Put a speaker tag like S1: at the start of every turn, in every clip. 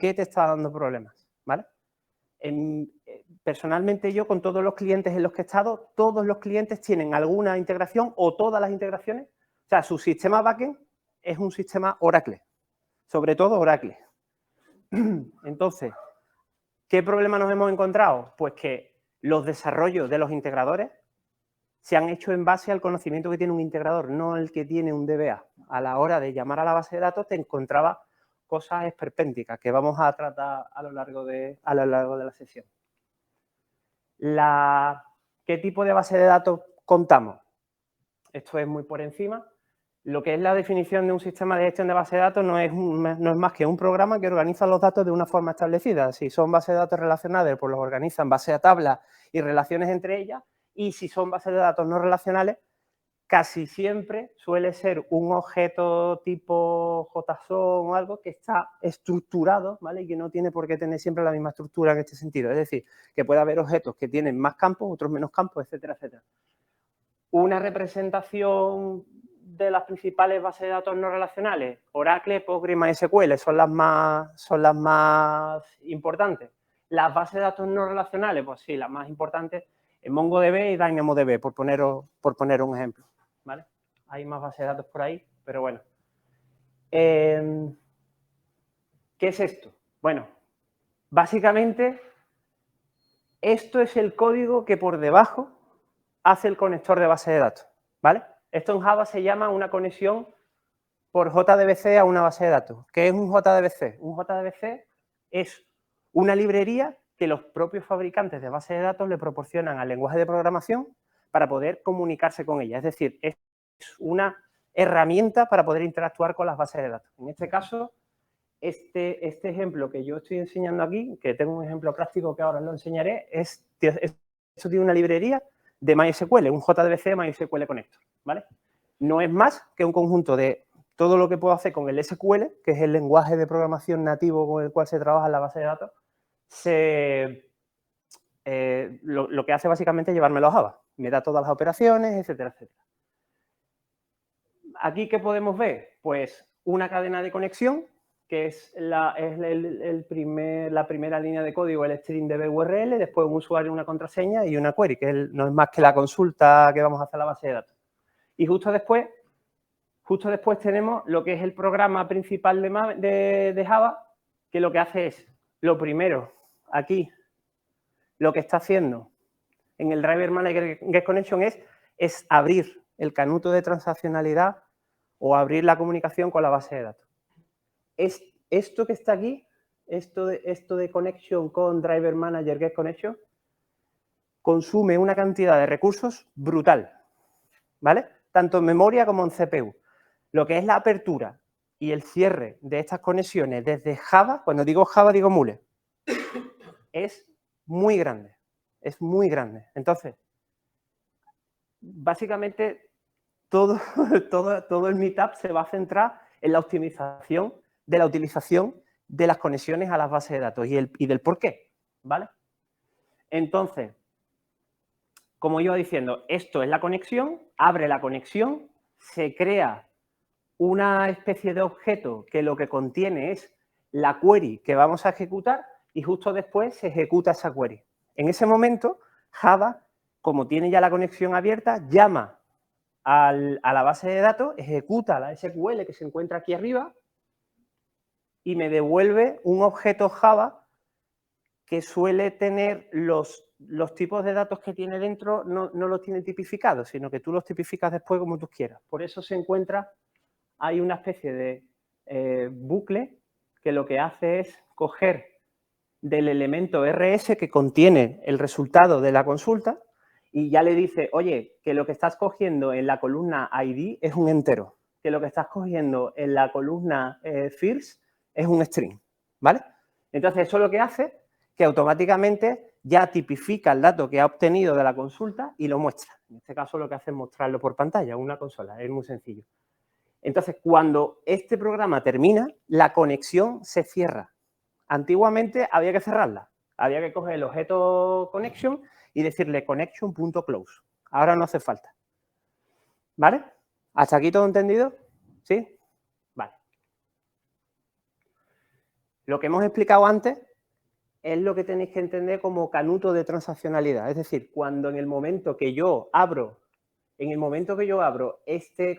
S1: qué te está dando problemas, ¿vale? Personalmente yo, con todos los clientes en los que he estado, todos los clientes tienen alguna integración o todas las integraciones. O sea, su sistema backend es un sistema Oracle, sobre todo Oracle. Entonces, ¿qué problema nos hemos encontrado? Pues que los desarrollos de los integradores se han hecho en base al conocimiento que tiene un integrador, no el que tiene un DBA. A la hora de llamar a la base de datos te encontraba cosas esperpénticas que vamos a tratar a lo largo de la sesión. ¿Qué tipo de base de datos contamos? Esto es muy por encima. Lo que es la definición de un sistema de gestión de base de datos no es más que un programa que organiza los datos de una forma establecida. Si son bases de datos relacionales, pues los organiza en base a tablas y relaciones entre ellas. Y si son bases de datos no relacionales, casi siempre suele ser un objeto tipo JSON o algo que está estructurado, ¿vale? Y que no tiene por qué tener siempre la misma estructura en este sentido. Es decir, que puede haber objetos que tienen más campos, otros menos campos, etcétera, etcétera. Una representación de las principales bases de datos no relacionales, Oracle, Postgre y MySQL, son las más importantes. Las bases de datos no relacionales, pues sí, las más importantes, MongoDB y DynamoDB, por poner un ejemplo, ¿vale? Hay más bases de datos por ahí, pero bueno. ¿Qué es esto? Bueno, básicamente, esto es el código que por debajo hace el conector de base de datos, ¿vale? Esto en Java se llama una conexión por JDBC a una base de datos. ¿Qué es un JDBC? Un JDBC es una librería que los propios fabricantes de bases de datos le proporcionan al lenguaje de programación para poder comunicarse con ella. Es decir, es una herramienta para poder interactuar con las bases de datos. En este caso, este ejemplo que yo estoy enseñando aquí, que tengo un ejemplo práctico que ahora lo enseñaré, esto tiene una librería de MySQL, un JDBC MySQL Connector, ¿vale? No es más que un conjunto de todo lo que puedo hacer con el SQL, que es el lenguaje de programación nativo con el cual se trabaja en la base de datos, lo que hace básicamente es llevármelo a Java. Me da todas las operaciones, etcétera, etcétera. Aquí, ¿qué podemos ver? Pues una cadena de conexión, que es la primera línea de código, el string de URL, después un usuario, una contraseña y una query, que no es más que la consulta que vamos a hacer a la base de datos. Y justo después tenemos lo que es el programa principal de Java, que lo que hace es, lo primero, aquí, lo que está haciendo en el Driver Manager Get Connection es abrir el canuto de transaccionalidad o abrir la comunicación con la base de datos. Esto que está aquí, esto de Connection con Driver Manager Get Connection, consume una cantidad de recursos brutal, ¿vale? Tanto en memoria como en CPU. Lo que es la apertura y el cierre de estas conexiones desde Java, cuando digo Java digo Mule, es muy grande, es muy grande. Entonces, básicamente todo el meetup se va a centrar en la optimización de la utilización de las conexiones a las bases de datos y del por qué, ¿vale? Entonces, como iba diciendo, esto es la conexión, abre la conexión, se crea una especie de objeto que lo que contiene es la query que vamos a ejecutar y justo después se ejecuta esa query. En ese momento, Java, como tiene ya la conexión abierta, llama a la base de datos, ejecuta la SQL que se encuentra aquí arriba y me devuelve un objeto Java que suele tener los tipos de datos que tiene dentro, no los tiene tipificados, sino que tú los tipificas después como tú quieras. Por eso se encuentra, hay una especie de bucle que lo que hace es coger del elemento RS que contiene el resultado de la consulta y ya le dice, oye, que lo que estás cogiendo en la columna ID es un entero, que lo que estás cogiendo en la columna first es un string, ¿vale? Entonces, eso lo que hace que automáticamente ya tipifica el dato que ha obtenido de la consulta y lo muestra. En este caso, lo que hace es mostrarlo por pantalla, una consola, es muy sencillo. Entonces, cuando este programa termina, la conexión se cierra. Antiguamente había que cerrarla. Había que coger el objeto connection y decirle connection.close. Ahora no hace falta. ¿Vale? ¿Hasta aquí todo entendido? ¿Sí? Vale. Lo que hemos explicado antes es lo que tenéis que entender como canuto de transaccionalidad. Es decir, cuando en el momento que yo abro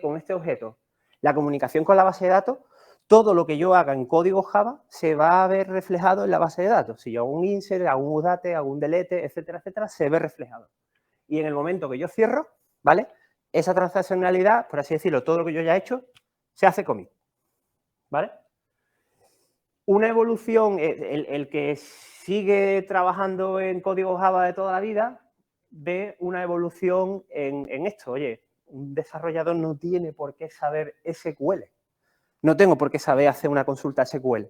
S1: con este objeto la comunicación con la base de datos, todo lo que yo haga en código Java se va a ver reflejado en la base de datos. Si yo hago un insert, hago un udate, hago un delete, etcétera, etcétera, se ve reflejado. Y en el momento que yo cierro, ¿vale? Esa transaccionalidad, por así decirlo, todo lo que yo ya he hecho, se hace commit, ¿vale? Una evolución, el que sigue trabajando en código Java de toda la vida, ve una evolución en esto. Oye, un desarrollador no tiene por qué saber SQL. No tengo por qué saber hacer una consulta SQL.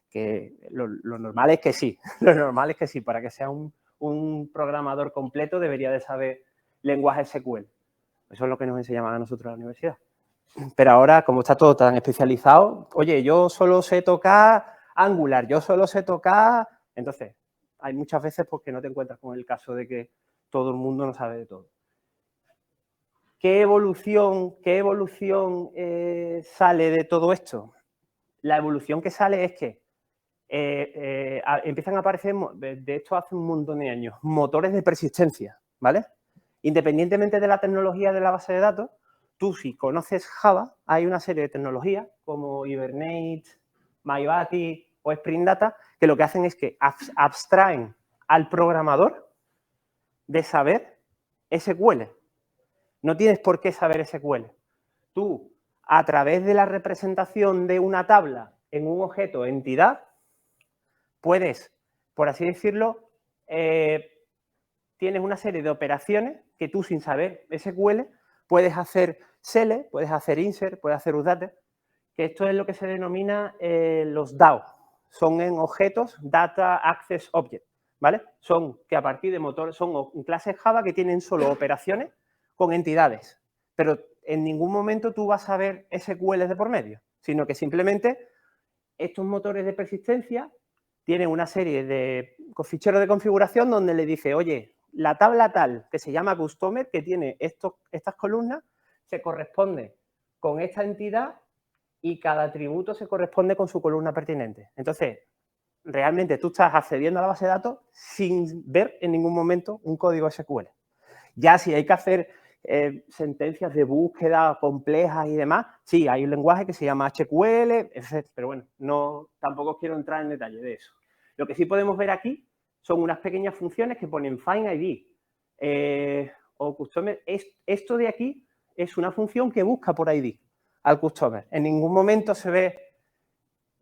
S1: Que lo normal es que sí. Lo normal es que sí. Para que sea un programador completo debería de saber lenguaje SQL. Eso es lo que nos enseñaban a nosotros en la universidad. Pero ahora, como está todo tan especializado, oye, yo solo sé tocar Angular, yo solo sé tocar... Entonces, hay muchas veces porque no te encuentras con el caso de que todo el mundo no sabe de todo. ¿Qué evolución sale de todo esto? La evolución que sale es que empiezan a aparecer, de esto hace un montón de años, motores de persistencia, ¿vale? Independientemente de la tecnología de la base de datos, tú si conoces Java, hay una serie de tecnologías como Hibernate, MyBati o Spring Data, que lo que hacen es que abstraen al programador de saber SQL. No tienes por qué saber SQL. Tú, a través de la representación de una tabla en un objeto entidad, puedes, por así decirlo, tienes una serie de operaciones que tú, sin saber SQL, puedes hacer select, puedes hacer insert, puedes hacer udate, que esto es lo que se denomina los DAO. Son en objetos Data Access Object, ¿vale? Son que a partir de motores, son clases Java que tienen solo operaciones con entidades, pero en ningún momento tú vas a ver SQL de por medio, sino que simplemente estos motores de persistencia tienen una serie de ficheros de configuración donde le dice, oye, la tabla tal, que se llama customer, que tiene estas columnas, se corresponde con esta entidad y cada atributo se corresponde con su columna pertinente. Entonces, realmente tú estás accediendo a la base de datos sin ver en ningún momento un código SQL. Ya si hay que hacer sentencias de búsqueda complejas y demás, sí, hay un lenguaje que se llama SQL, pero bueno, no, tampoco os quiero entrar en detalle de eso. Lo que sí podemos ver aquí son unas pequeñas funciones que ponen find ID o customer. Esto de aquí es una función que busca por ID al customer. En ningún momento se ve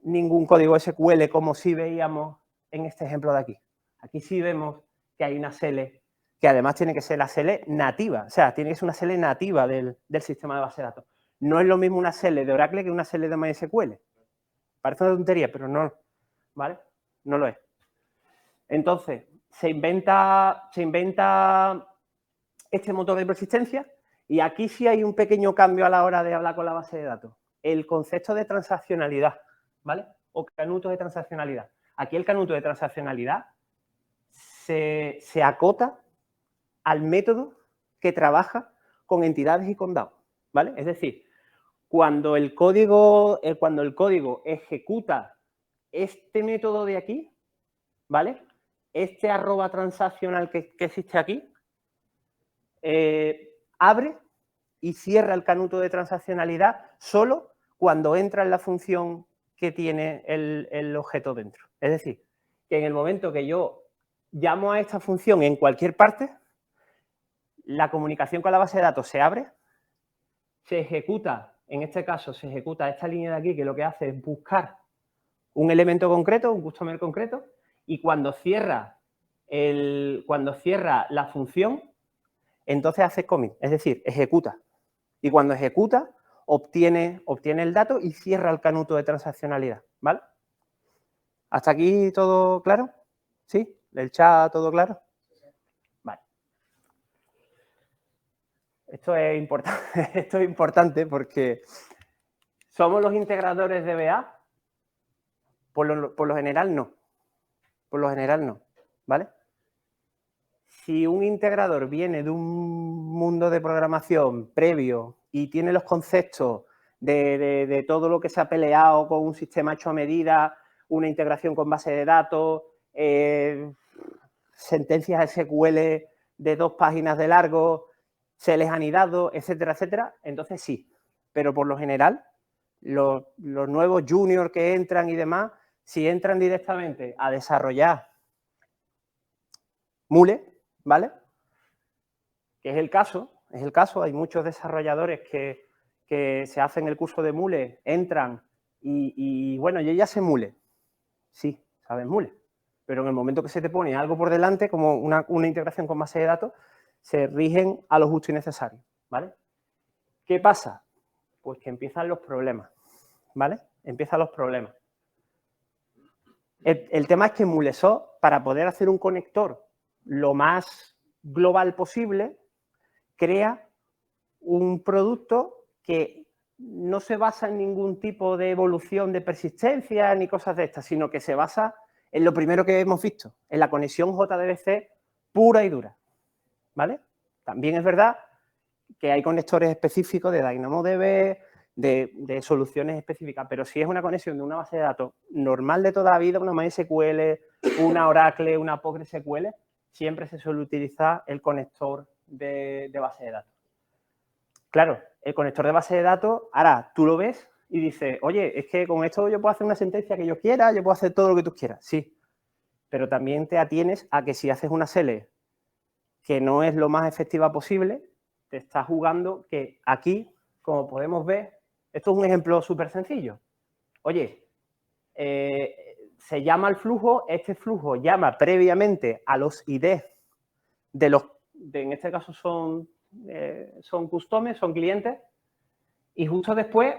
S1: ningún código SQL como si veíamos en este ejemplo de aquí. Aquí sí vemos que hay una SELE que además tiene que ser la SELE nativa, o sea, tiene que ser una SELE nativa del sistema de base de datos. No es lo mismo una SELE de Oracle que una SELE de MySQL. Parece una tontería, pero no, ¿vale? No lo es. Entonces, se inventa este motor de persistencia y aquí sí hay un pequeño cambio a la hora de hablar con la base de datos. El concepto de transaccionalidad, ¿vale? O canuto de transaccionalidad. Aquí el canuto de transaccionalidad se acota al método que trabaja con entidades y con DAO, ¿vale? Es decir, cuando el código ejecuta este método de aquí, ¿vale? Este arroba transaccional que existe aquí, abre y cierra el canuto de transaccionalidad solo cuando entra en la función que tiene el objeto dentro. Es decir, que en el momento que yo llamo a esta función en cualquier parte, la comunicación con la base de datos se abre, se ejecuta, en este caso se ejecuta esta línea de aquí que lo que hace es buscar un elemento concreto, un customer concreto, y cuando cierra la función, entonces hace commit, es decir, ejecuta. Y cuando ejecuta, obtiene el dato y cierra el canuto de transaccionalidad, ¿vale? ¿Hasta aquí todo claro? ¿Sí? ¿El chat todo claro? Vale. Esto es importante porque ¿somos los integradores de BA? Por lo general no. Por lo general no, ¿vale? Si un integrador viene de un mundo de programación previo y tiene los conceptos de todo lo que se ha peleado con un sistema hecho a medida una integración con base de datos, sentencias SQL de 2 páginas de largo, se les han anidado, etcétera, etcétera. Entonces sí, pero por lo general, los nuevos juniors que entran y demás, si entran directamente a desarrollar Mule, ¿vale? Que es el caso, hay muchos desarrolladores que se hacen el curso de Mule, entran y bueno, yo ya sé Mule. Sí, sabes Mule. Pero en el momento que se te pone algo por delante, como una integración con base de datos, se rigen a lo justo y necesario, ¿vale? ¿Qué pasa? Pues que empiezan los problemas, ¿vale? Empiezan los problemas. El tema es que MuleSoft, para poder hacer un conector lo más global posible, crea un producto que no se basa en ningún tipo de evolución de persistencia ni cosas de estas, sino que se basa en lo primero que hemos visto, en la conexión JDBC pura y dura, ¿vale? También es verdad que hay conectores específicos de DynamoDB, de soluciones específicas, pero si es una conexión de una base de datos normal de toda la vida, una MySQL, una Oracle, una PostgreSQL, siempre se suele utilizar el conector de base de datos. Claro, el conector de base de datos, ahora tú lo ves y dices, oye, es que con esto yo puedo hacer una sentencia que yo quiera, yo puedo hacer todo lo que tú quieras, sí, pero también te atienes a que si haces una SELE que no es lo más efectiva posible, te estás jugando que aquí, como podemos ver, esto es un ejemplo súper sencillo. Oye, se llama el flujo, este flujo llama previamente a los IDs en este caso son customes, son clientes, y justo después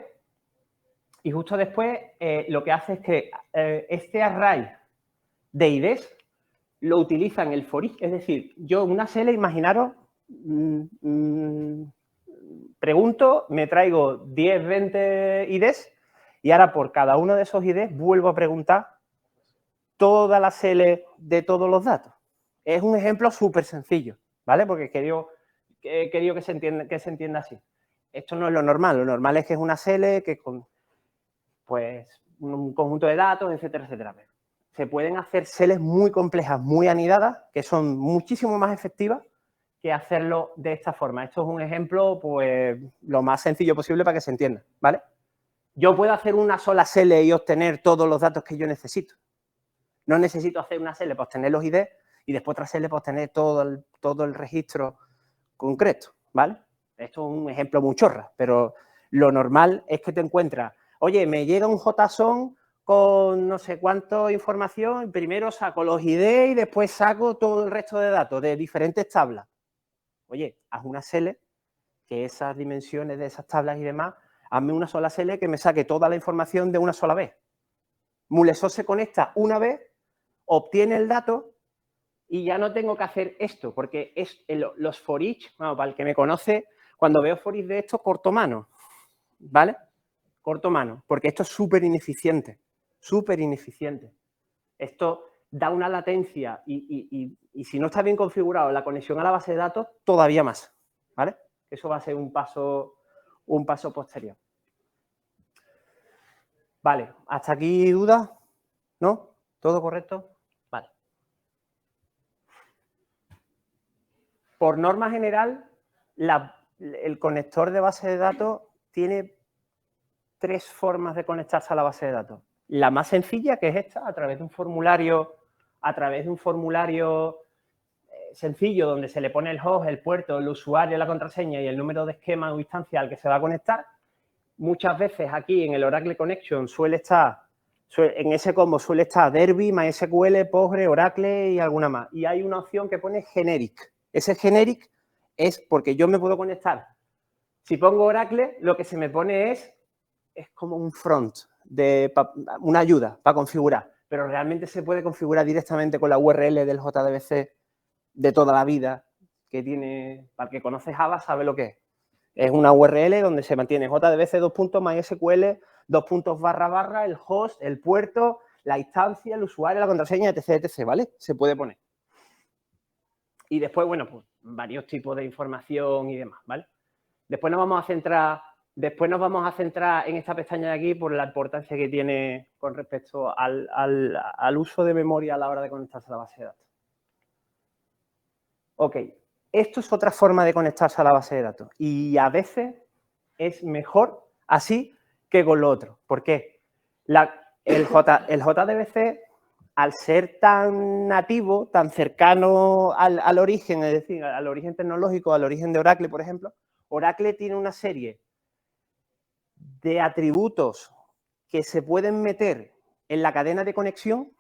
S1: lo que hace es que este array de IDs lo utiliza en el for each, es decir, yo una SELE, imaginaros, pregunto, me traigo 10, 20 IDs y ahora por cada uno de esos IDs vuelvo a preguntar toda la SELE de todos los datos. Es un ejemplo súper sencillo, ¿vale? Porque he querido que se entienda así. Esto no es lo normal es que es una SELE que con pues un conjunto de datos, etcétera, etcétera. Se pueden hacer SELEs muy complejas, muy anidadas, que son muchísimo más efectivas que hacerlo de esta forma. Esto es un ejemplo, pues, lo más sencillo posible para que se entienda, ¿vale? Yo puedo hacer una sola SELE y obtener todos los datos que yo necesito. No necesito hacer una SELE para obtener los IDs y después otra SELE para obtener todo el registro concreto, ¿vale? Esto es un ejemplo muy chorra, pero lo normal es que te encuentras, oye, me llega un JSON con no sé cuánto información, primero saco los ID y después saco todo el resto de datos de diferentes tablas. Oye, haz una SELE que esas dimensiones de esas tablas y demás, hazme una sola SELE que me saque toda la información de una sola vez. MuleSoft se conecta una vez, obtiene el dato y ya no tengo que hacer esto, porque los for each, bueno, para el que me conoce, cuando veo for each de esto, corto mano, ¿vale? Corto mano, porque esto es súper ineficiente, súper ineficiente. Esto da una latencia y si no está bien configurado la conexión a la base de datos, todavía más, ¿vale? Eso va a ser un paso posterior. Vale, ¿hasta aquí dudas? ¿No? ¿Todo correcto? Vale. Por norma general, el conector de base de datos tiene 3 formas de conectarse a la base de datos. La más sencilla, que es esta, a través de un formulario sencillo donde se le pone el host, el puerto, el usuario, la contraseña y el número de esquema o instancia al que se va a conectar. Muchas veces aquí en el Oracle Connection en ese combo suele estar Derby, MySQL, Postgre, Oracle y alguna más. Y hay una opción que pone Generic. Ese Generic es porque yo me puedo conectar. Si pongo Oracle, lo que se me pone es como un front, una ayuda para configurar. Pero realmente se puede configurar directamente con la URL del JDBC de toda la vida que tiene. Para el que conoce Java sabe lo que es. Es una URL donde se mantiene JDBC .mysql // el host, el puerto, la instancia, el usuario, la contraseña, etc, etc, ¿vale? Se puede poner. Y después, bueno, pues varios tipos de información y demás, ¿vale? Después nos vamos a centrar Después nos vamos a centrar en esta pestaña de aquí por la importancia que tiene con respecto al uso de memoria a la hora de conectarse a la base de datos. Ok, esto es otra forma de conectarse a la base de datos y a veces es mejor así que con lo otro. ¿Por qué? El JDBC, al ser tan nativo, tan cercano al origen, es decir, al origen tecnológico, al origen de Oracle, por ejemplo, Oracle tiene una serie de atributos que se pueden meter en la cadena de conexión,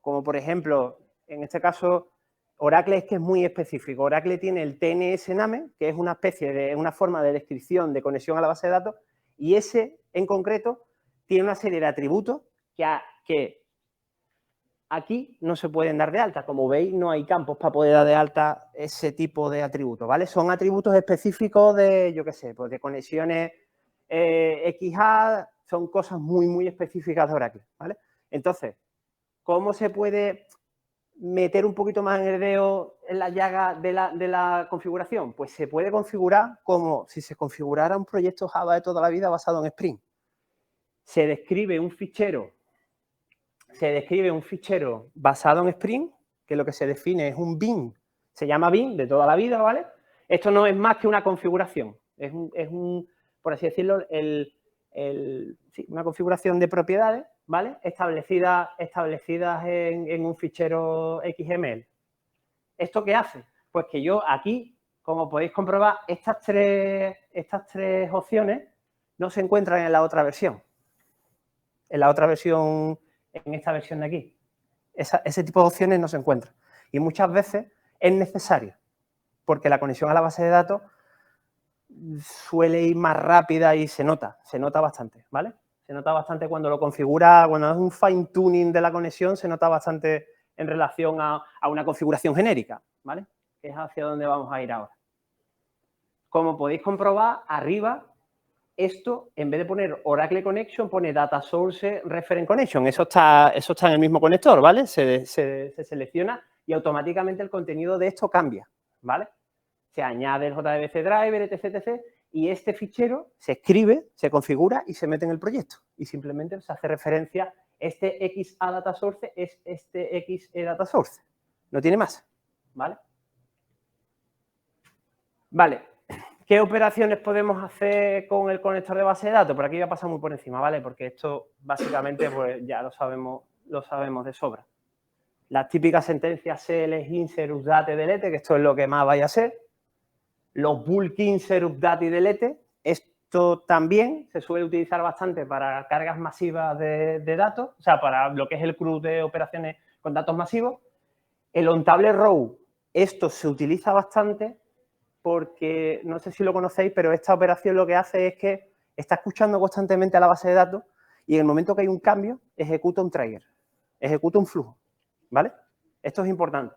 S1: como por ejemplo, en este caso, Oracle es que es muy específico. Oracle tiene el TNS-NAME, que es una especie de, una forma de descripción de conexión a la base de datos, y ese en concreto tiene una serie de atributos que aquí no se pueden dar de alta. Como veis, no hay campos para poder dar de alta ese tipo de atributos, ¿vale? Son atributos específicos de, yo qué sé, pues de conexiones XA, son cosas muy, muy específicas de Oracle, ¿vale? Entonces, ¿cómo se puede meter un poquito más en el dedo en la llaga de la configuración? Pues se puede configurar como si se configurara un proyecto Java de toda la vida basado en Spring. Se describe un fichero basado en Spring, que lo que se define es un bin, se llama bin de toda la vida, ¿vale? Esto no es más que una configuración, es un por así decirlo, sí, una configuración de propiedades, ¿vale? Establecidas en un fichero XML. ¿Esto qué hace? Pues que yo aquí, como podéis comprobar, estas tres opciones no se encuentran en la otra versión. En la otra versión, en esta versión de aquí. Ese tipo de opciones no se encuentran. Y muchas veces es necesario, porque la conexión a la base de datos suele ir más rápida y se nota bastante, ¿vale? Se nota bastante cuando lo configura, cuando es un fine tuning de la conexión, se nota bastante en relación a una configuración genérica, ¿vale? Que es hacia donde vamos a ir ahora. Como podéis comprobar, arriba, esto, en vez de poner Oracle Connection, pone Data Source Reference Connection. Eso está en el mismo conector, ¿vale? Se selecciona y automáticamente el contenido de esto cambia, ¿vale? Se añade el JDBC Driver, etc, etc, y este fichero se escribe, se configura y se mete en el proyecto. Y simplemente se hace referencia, este XA Data Source es este XE Data Source. No tiene más, ¿vale? Vale, ¿qué operaciones podemos hacer con el conector de base de datos? Por aquí voy a pasar muy por encima, ¿vale? Porque esto básicamente pues ya lo sabemos de sobra. Las típicas sentencias select, insert, update, delete, que esto es lo que más vaya a ser. Los bulk insert, update y delete, esto también se suele utilizar bastante para cargas masivas de datos, o sea, para lo que es el CRUD de operaciones con datos masivos. El on-table row, esto se utiliza bastante porque, no sé si lo conocéis, pero esta operación lo que hace es que está escuchando constantemente a la base de datos y en el momento que hay un cambio, ejecuta un trigger, ejecuta un flujo, ¿vale? Esto es importante.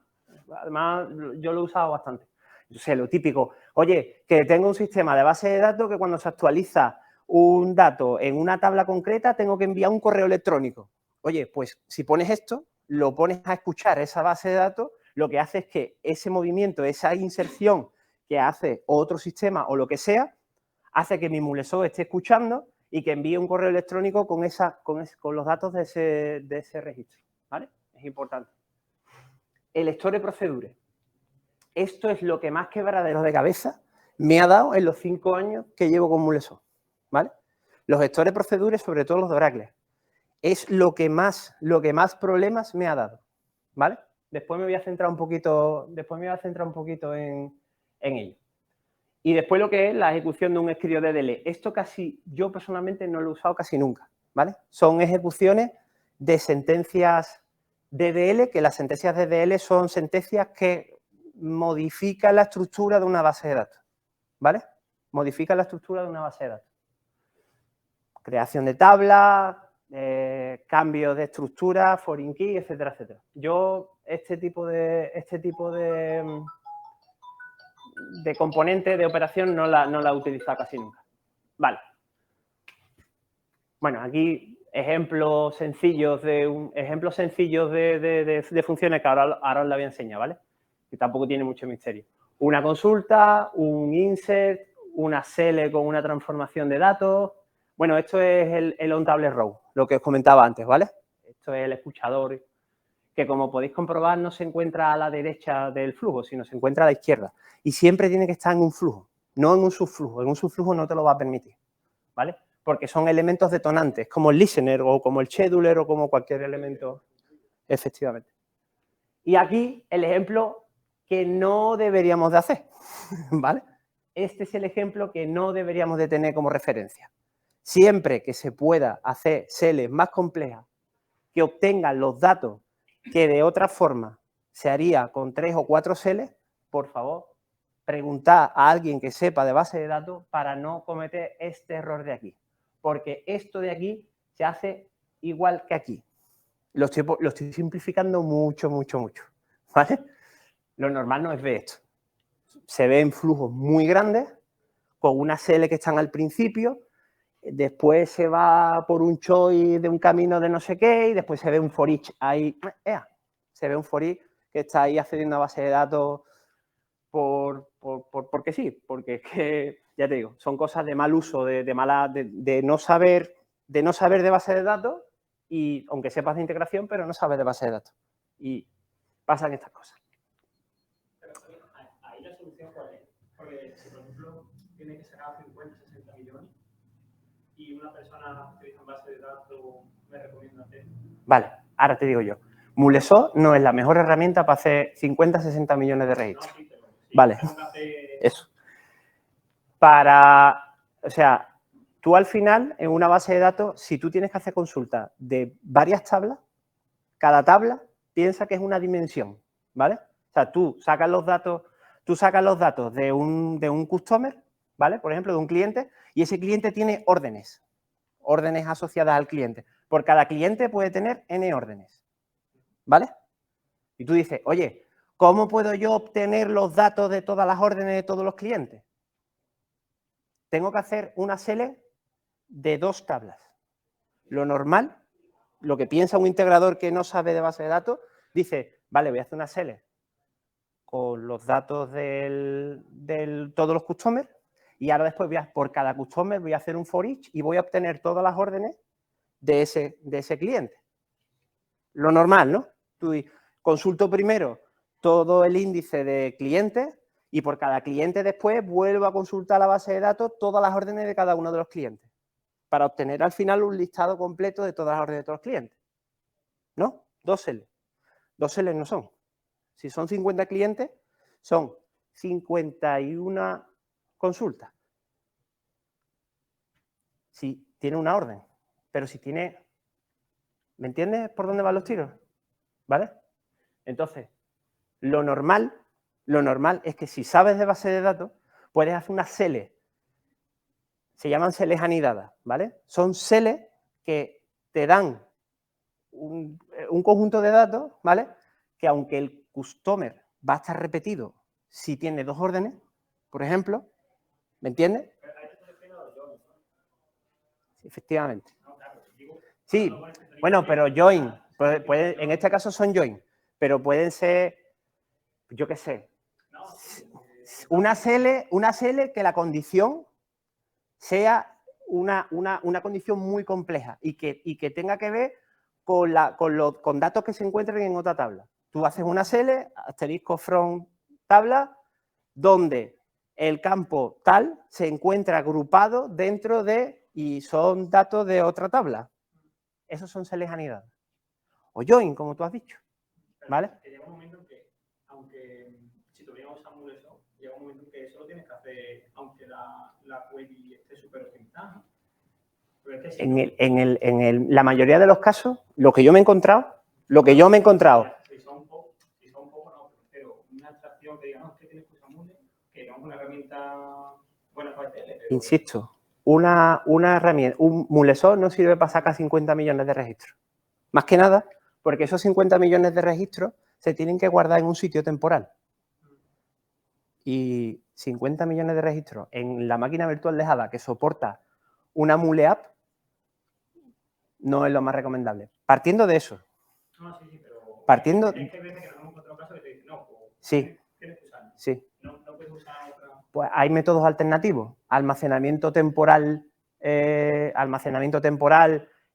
S1: Además, yo lo he usado bastante. Yo sé, lo típico, oye, que tengo un sistema de base de datos que cuando se actualiza un dato en una tabla concreta tengo que enviar un correo electrónico. Oye, pues si pones esto, lo pones a escuchar esa base de datos, lo que hace es que ese movimiento, esa inserción que hace otro sistema o lo que sea, hace que mi MuleSoft esté escuchando y que envíe un correo electrónico con los datos de ese registro, ¿vale? Es importante. El store procedure. Esto es lo que más quebradero de cabeza me ha dado en los 5 años que llevo con MuleSoft, ¿vale? Los gestores procedures, sobre todo los de Oracle, es lo que más problemas me ha dado, ¿vale? Después me voy a centrar un poquito en ello. Y después lo que es la ejecución de un script DDL. Esto casi, yo personalmente no lo he usado casi nunca, ¿vale? Son ejecuciones de sentencias DDL, que las sentencias DDL son sentencias que modifican la estructura de una base de datos, ¿vale? Modifican la estructura de una base de datos. Creación de tablas, cambios de estructura, foreign key, etcétera, etcétera. Yo este tipo de componente de operación no la he utilizado casi nunca. Vale. Bueno, aquí ejemplos sencillos de funciones que ahora os la voy a enseñar, ¿vale? Que tampoco tiene mucho misterio. Una consulta, un insert, una SELE con una transformación de datos. Bueno, esto es el on-table row, lo que os comentaba antes, ¿vale? Esto es el escuchador, que como podéis comprobar no se encuentra a la derecha del flujo, sino se encuentra a la izquierda. Y siempre tiene que estar en un flujo, no en un subflujo. En un subflujo no te lo va a permitir, ¿vale? Porque son elementos detonantes, como el listener o como el scheduler o como cualquier elemento, efectivamente. Y aquí el ejemplo que no deberíamos de hacer, ¿vale? Este es el ejemplo que no deberíamos de tener como referencia. Siempre que se pueda hacer SELES más complejas que obtengan los datos que de otra forma se haría con 3 o 4 SELES, por favor, preguntad a alguien que sepa de base de datos para no cometer este error de aquí. Porque esto de aquí se hace igual que aquí. Lo estoy simplificando mucho, ¿vale? Lo normal no es ver esto. Se ven flujos muy grandes, con una SELE que están al principio, después se va por un choice de un camino de no sé qué, y después se ve un for each ahí, se ve un for each que está ahí accediendo a base de datos porque sí, porque es que, ya te digo, son cosas de mal uso, de no saber de base de datos, y aunque sepas de integración, pero no sabes de base de datos. Y pasan estas cosas.
S2: Pero ahí la solución cuál es, porque si por ejemplo tiene que sacar 50, 60 millones y una persona utiliza base de datos, me recomienda hacer.
S1: Vale, ahora te digo yo. Mulesol no es la mejor herramienta para hacer 50, 60 millones de registros.
S2: No, sí, pero sí,
S1: vale,
S2: hacer...
S1: eso. O sea, tú al final, en una base de datos, si tú tienes que hacer consultas de varias tablas, cada tabla piensa que es una dimensión, ¿vale? O sea, tú sacas los datos de un customer, ¿vale? Por ejemplo, de un cliente, y ese cliente tiene órdenes asociadas al cliente. Por cada cliente puede tener N órdenes, ¿vale? Y tú dices, oye, ¿cómo puedo yo obtener los datos de todas las órdenes de todos los clientes? Tengo que hacer una SELE de 2 tablas. Lo normal, lo que piensa un integrador que no sabe de base de datos, dice, vale, voy a hacer una SELE con los datos de todos los customers, y ahora después por cada customer voy a hacer un for each y voy a obtener todas las órdenes de ese cliente. Lo normal, ¿no? Tú consulto primero todo el índice de clientes y por cada cliente después vuelvo a consultar la base de datos todas las órdenes de cada uno de los clientes para obtener al final un listado completo de todas las órdenes de todos los clientes. ¿No? 2 SELES. 2 SELES no son. Si son 50 clientes, son 51 consultas. Si tiene una orden, pero si tiene... ¿Me entiendes por dónde van los tiros? ¿Vale? Entonces, lo normal es que si sabes de base de datos, puedes hacer una SELE. Se llaman SELES anidadas, ¿vale? Son SELES que te dan un conjunto de datos, ¿vale? Que aunque el customer va a estar repetido si tiene 2 órdenes, por ejemplo, ¿me entiendes? Sí, efectivamente. Sí, bueno, pero join, en este caso son join, pero pueden ser, yo qué sé, una SELE que la condición sea una condición muy compleja y que tenga que ver con datos que se encuentren en otra tabla. Tú haces una SELE, asterisco from tabla, donde el campo tal se encuentra agrupado dentro de, y son datos de otra tabla. Esos son SELES anidadas. O join, como tú has dicho. ¿Vale?
S2: Que llega un momento en que, aunque si tuviéramos a Mulesol, llega un momento en que eso lo tienes que hacer, aunque la query esté súper optimizada.
S1: La mayoría de los casos, lo que yo me he encontrado,
S2: Quizá un poco no, pero una abstracción que diga, no, es que tienes que usar Mule, que no es una herramienta buena para ETL.
S1: Insisto, una herramienta, un Mulesol no sirve para sacar 50 millones de registros. Más que nada, porque esos 50 millones de registros se tienen que guardar en un sitio temporal. Y 50 millones de registros en la máquina virtual de Java que soporta una Mule App no es lo más recomendable. Partiendo de eso.
S2: No, sí, pero...
S1: Partiendo...
S2: Es que veces que nos hemos encontrado casos que te dicen, no, pues
S1: sí.
S2: tienes que usar.
S1: Sí.
S2: No puedes usar otra...
S1: Pues hay métodos alternativos. Almacenamiento temporal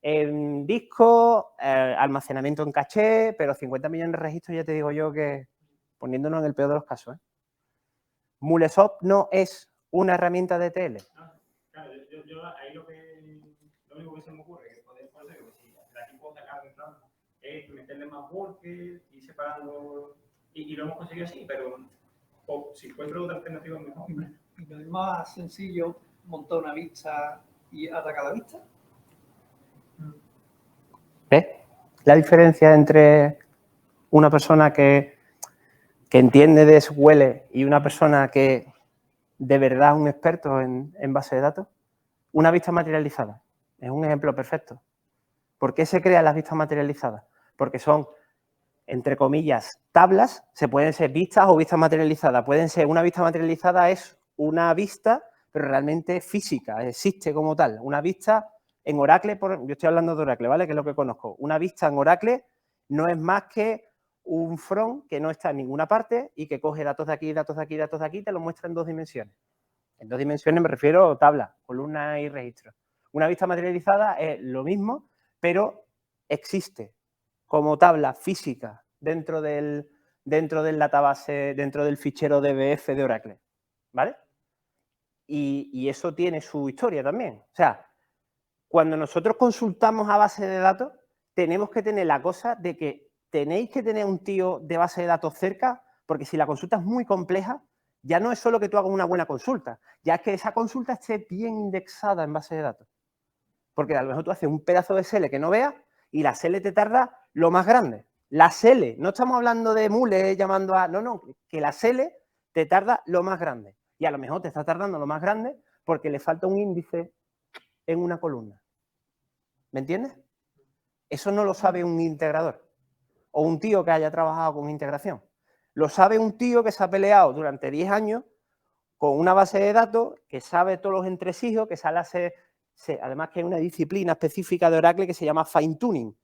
S1: en disco, almacenamiento en caché, pero 50 millones de registros ya te digo yo que, poniéndonos en el peor de los casos, MuleSoft no es una herramienta de ETL.
S2: Claro, yo ahí lo único que se me ocurre es poder, por eso, si de aquí puedo sacar es meterle más workers y separando, y lo hemos conseguido así, pero si encuentro otra alternativa mejor.
S3: ¿Y no es más sencillo montar una vista y atacar la vista?
S1: ¿Ves la diferencia entre una persona que entiende de SQL y una persona que de verdad es un experto en base de datos? Una vista materializada es un ejemplo perfecto. ¿Por qué se crean las vistas materializadas? Porque son, entre comillas, tablas, se pueden ser vistas o vistas materializadas. Pueden ser, una vista materializada es una vista, pero realmente física, existe como tal. Una vista en Oracle, yo estoy hablando de Oracle, ¿vale? Que es lo que conozco. Una vista en Oracle no es más que un front que no está en ninguna parte y que coge datos de aquí, datos de aquí, datos de aquí y te lo muestra en 2 dimensiones. En 2 dimensiones me refiero a tablas, columnas y registros. Una vista materializada es lo mismo, pero existe como tabla física dentro del database, dentro del fichero DBF de Oracle, ¿vale? Y eso tiene su historia también. O sea, cuando nosotros consultamos a base de datos, tenemos que tener la cosa de que tenéis que tener un tío de base de datos cerca, porque si la consulta es muy compleja, ya no es solo que tú hagas una buena consulta, ya es que esa consulta esté bien indexada en base de datos. Porque a lo mejor tú haces un pedazo de SQL que no veas y la SQL te tarda lo más grande. La SQL, no estamos hablando de mule llamando a... No, que la SQL te tarda lo más grande. Y a lo mejor te está tardando lo más grande porque le falta un índice en una columna. ¿Me entiendes? Eso no lo sabe un integrador o un tío que haya trabajado con integración. Lo sabe un tío que se ha peleado durante 10 años con una base de datos, que sabe todos los entresijos, que sabe hacer... Además que hay una disciplina específica de Oracle que se llama fine tuning,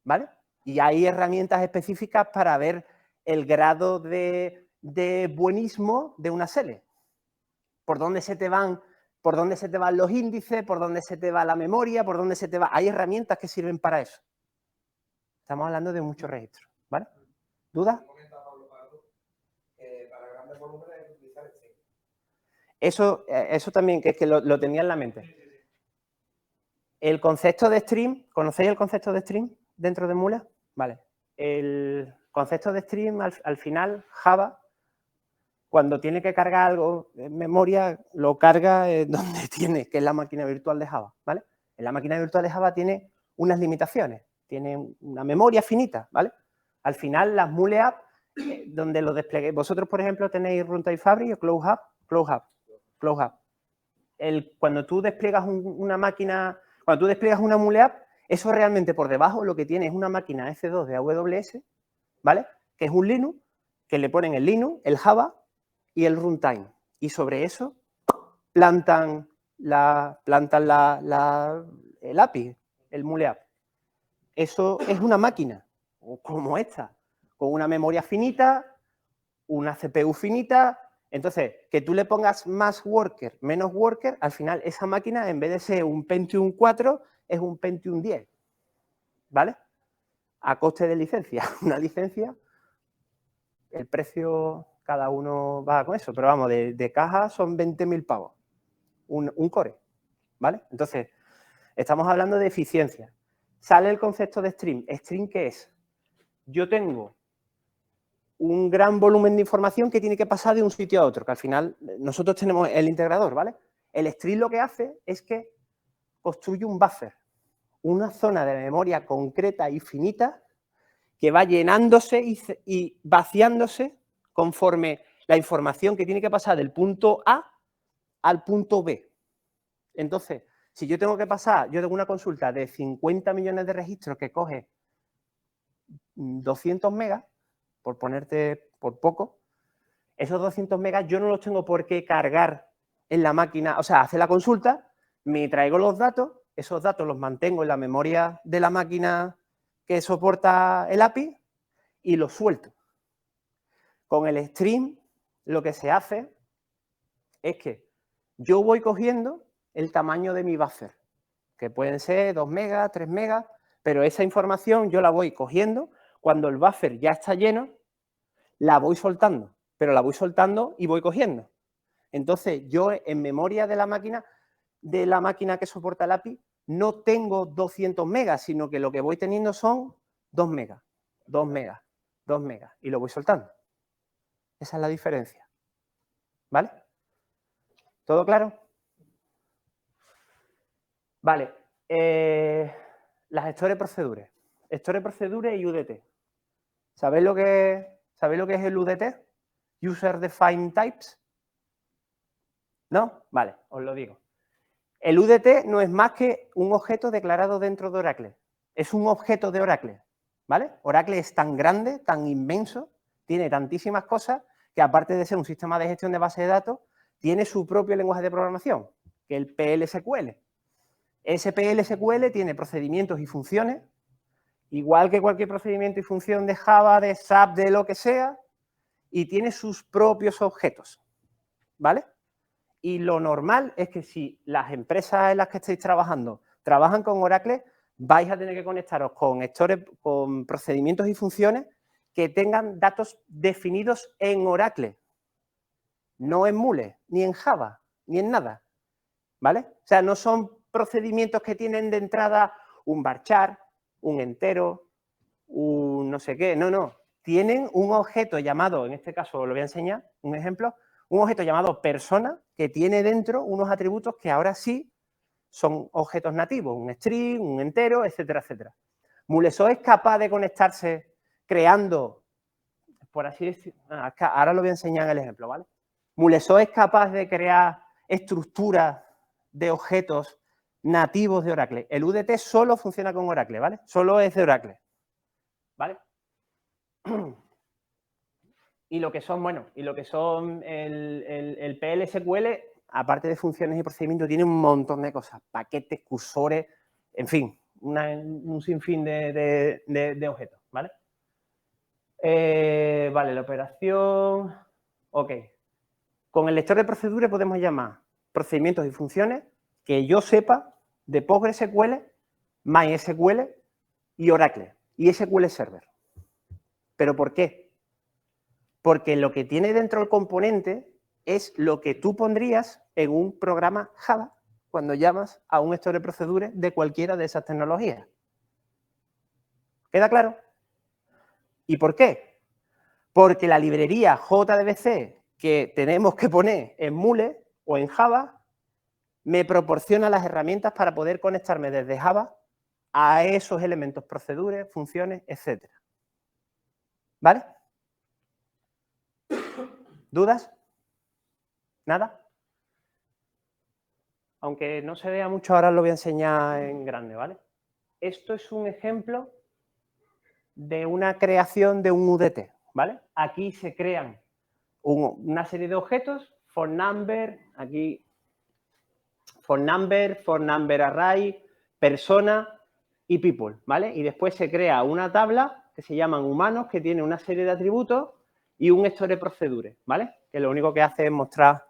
S1: ¿vale? Y hay herramientas específicas para ver el grado de buenismo de una SQL. Por dónde se te van los índices, por dónde se te va la memoria, por dónde se te va... Hay herramientas que sirven para eso. Estamos hablando de muchos registros, ¿vale? ¿Dudas? Eso también, que es que lo tenía en la mente. El concepto de stream, ¿conocéis el concepto de stream dentro de Mula? Vale. El concepto de stream, al final, Java, cuando tiene que cargar algo en memoria, lo carga donde tiene, que es la máquina virtual de Java, ¿vale? En la máquina virtual de Java tiene unas limitaciones, tiene una memoria finita, ¿vale? Al final, las Mule App, donde lo despleguéis, vosotros, por ejemplo, tenéis Runtime Fabric o Cloud Hub. Cuando tú despliegas una máquina, cuando tú despliegas una Mule App, eso realmente por debajo lo que tiene es una máquina EC2 de AWS, ¿vale? Que es un Linux, que le ponen el Linux, el Java y el Runtime. Y sobre eso plantan el API, el Mule App. Eso es una máquina, como esta, con una memoria finita, una CPU finita. Entonces, que tú le pongas más worker, menos worker, al final esa máquina, en vez de ser un Pentium 4, es un Pentium 10, ¿vale? A coste de licencia. Una licencia, el precio, cada uno va con eso, pero vamos, de caja son 20.000 pavos, un core, ¿vale? Entonces, estamos hablando de eficiencia. Sale el concepto de stream. ¿Stream qué es? Yo tengo un gran volumen de información que tiene que pasar de un sitio a otro, que al final nosotros tenemos el integrador, ¿vale? El stream lo que hace es que construye un buffer, una zona de memoria concreta y finita que va llenándose y vaciándose conforme la información que tiene que pasar del punto A al punto B. Entonces, si yo tengo que pasar, yo tengo una consulta de 50 millones de registros que coge 200 megas, por ponerte por poco, esos 200 megas yo no los tengo por qué cargar en la máquina, o sea, hace la consulta, me traigo los datos, esos datos los mantengo en la memoria de la máquina que soporta el API y los suelto. Con el stream, lo que se hace es que yo voy cogiendo el tamaño de mi buffer, que pueden ser 2 megas, 3 megas, pero esa información yo la voy cogiendo. Cuando el buffer ya está lleno, la voy soltando, pero la voy soltando y voy cogiendo. Entonces, yo en memoria de la máquina que soporta el API, no tengo 200 megas, sino que lo que voy teniendo son 2 megas, 2 megas, 2 megas, y lo voy soltando. Esa es la diferencia. ¿Vale? ¿Todo claro? Vale. Las gestores de proceduras. Gestores de proceduras y UDT. ¿Sabéis lo que es el UDT? User Defined Types. ¿No? Vale, os lo digo. El UDT no es más que un objeto declarado dentro de Oracle. Es un objeto de Oracle, ¿vale? Oracle es tan grande, tan inmenso, tiene tantísimas cosas que aparte de ser un sistema de gestión de base de datos, tiene su propio lenguaje de programación, que es el PL/SQL. Ese PL/SQL tiene procedimientos y funciones, igual que cualquier procedimiento y función de Java, de SAP, de lo que sea, y tiene sus propios objetos, ¿vale? Y lo normal es que si las empresas en las que estéis trabajando trabajan con Oracle, vais a tener que conectaros con procedimientos y funciones que tengan datos definidos en Oracle, no en Mule, ni en Java, ni en nada, ¿vale? O sea, no son procedimientos que tienen de entrada un varchar, un entero, un no sé qué, no. Tienen un objeto llamado, en este caso os lo voy a enseñar, un ejemplo, un objeto llamado persona que tiene dentro unos atributos que ahora sí son objetos nativos, un string, un entero, etcétera, etcétera. Muleso es capaz de conectarse creando, por así decirlo, ahora lo voy a enseñar en el ejemplo, ¿vale? Muleso es capaz de crear estructuras de objetos nativos de Oracle. El UDT solo funciona con Oracle, ¿vale? Solo es de Oracle, ¿vale? Y lo que son, el PL/SQL, aparte de funciones y procedimientos, tiene un montón de cosas, paquetes, cursores, en fin, un sinfín de objetos, ¿vale? Vale, la operación, ok. Con el lector de proceduras podemos llamar procedimientos y funciones que yo sepa de PostgreSQL, MySQL y Oracle y SQL Server. ¿Pero por qué? Porque lo que tiene dentro el componente es lo que tú pondrías en un programa Java cuando llamas a un gestor de proceduras de cualquiera de esas tecnologías. ¿Queda claro? ¿Y por qué? Porque la librería JDBC que tenemos que poner en Mule o en Java me proporciona las herramientas para poder conectarme desde Java a esos elementos, proceduras, funciones, etc. ¿Vale? ¿Dudas? ¿Nada? Aunque no se vea mucho, ahora lo voy a enseñar en grande, ¿vale? Esto es un ejemplo de una creación de un UDT, ¿vale? Aquí se crean una serie de objetos, for number, aquí for number array, persona y people, ¿vale? Y después se crea una tabla que se llaman humanos, que tiene una serie de atributos y un gestor de proceduras, ¿vale? Que lo único que hace es mostrar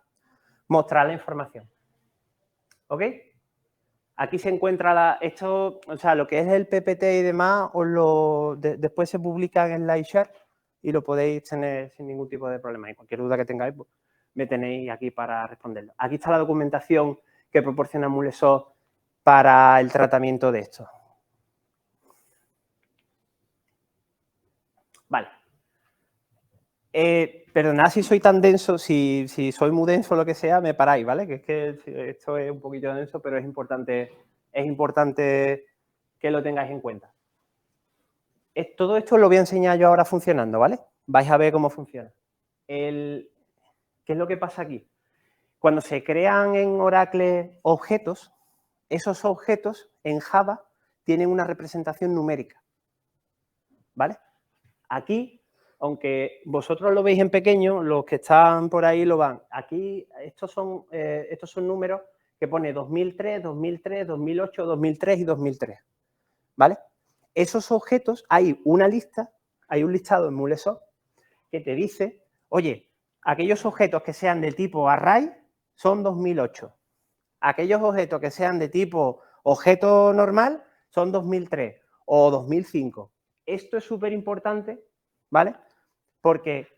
S1: la información. ¿Ok? Aquí se encuentra lo que es el PPT y demás, después se publican en Lightshare y lo podéis tener sin ningún tipo de problema. Y cualquier duda que tengáis, pues, me tenéis aquí para responderlo. Aquí está la documentación que proporciona Mulesoft para el tratamiento de esto. Vale. Perdonad si soy tan denso, si soy muy denso o lo que sea, me paráis, ¿vale? Que es que esto es un poquito denso, pero es importante que lo tengáis en cuenta. Todo esto lo voy a enseñar yo ahora funcionando, ¿vale? Vais a ver cómo funciona. ¿Qué es lo que pasa aquí? Cuando se crean en Oracle objetos, esos objetos en Java tienen una representación numérica, ¿vale? Aquí, aunque vosotros lo veis en pequeño, los que están por ahí lo van. Aquí, estos son números que pone 2003, 2003, 2008, 2003 y 2003, ¿vale? Esos objetos, hay una lista, hay un listado en Mulesoft que te dice, oye, Aquellos objetos que sean de tipo array son 2008. Aquellos objetos que sean de tipo objeto normal son 2003 o 2005. Esto es súper importante, ¿vale? Porque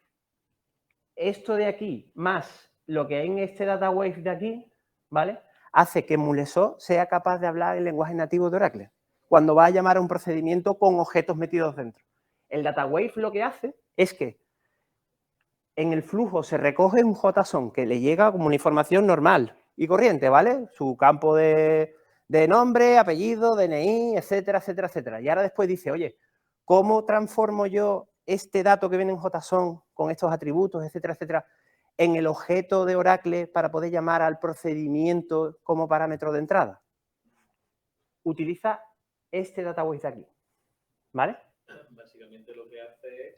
S1: esto de aquí más lo que hay en este data wave de aquí, ¿vale? Hace que Mulesó sea capaz de hablar el lenguaje nativo de Oracle cuando va a llamar a un procedimiento con objetos metidos dentro. El data wave lo que hace es que en el flujo se recoge un JSON que le llega como una información normal y corriente, ¿vale? Su campo de nombre, apellido, DNI, etcétera, etcétera, etcétera. Y ahora después dice, oye, ¿cómo transformo yo este dato que viene en JSON con estos atributos, etcétera, etcétera, en el objeto de Oracle para poder llamar al procedimiento como parámetro de entrada? Utiliza este data wave de aquí, ¿vale?
S4: Básicamente lo que hace es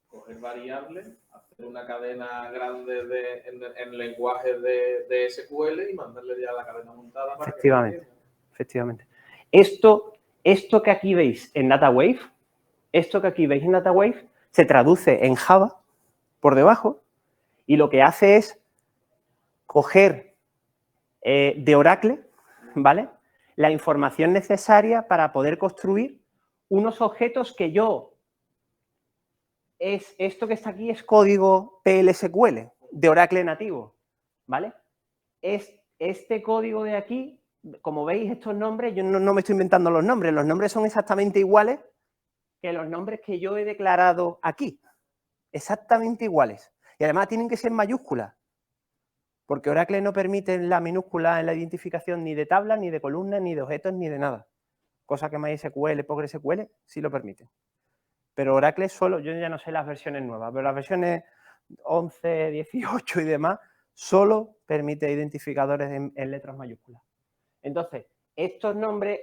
S4: coger variables, hacer una cadena grande en lenguaje de SQL y mandarle ya la cadena montada para
S1: Efectivamente. Esto que aquí veis en DataWave, se traduce en Java por debajo y lo que hace es coger de Oracle, ¿vale?, la información necesaria para poder construir unos objetos que esto que está aquí es código PLSQL de Oracle nativo, ¿vale? Este código de aquí, como veis estos nombres, yo no me estoy inventando los nombres son exactamente iguales que los nombres que yo he declarado aquí, exactamente iguales. Y además tienen que ser mayúsculas, porque Oracle no permite la minúscula en la identificación ni de tablas, ni de columnas, ni de objetos, ni de nada. Cosa que MySQL, PostgreSQL sí lo permiten. Pero Oracle solo, yo ya no sé las versiones nuevas, pero las versiones 11, 18 y demás, solo permite identificadores en letras mayúsculas. Entonces, estos nombres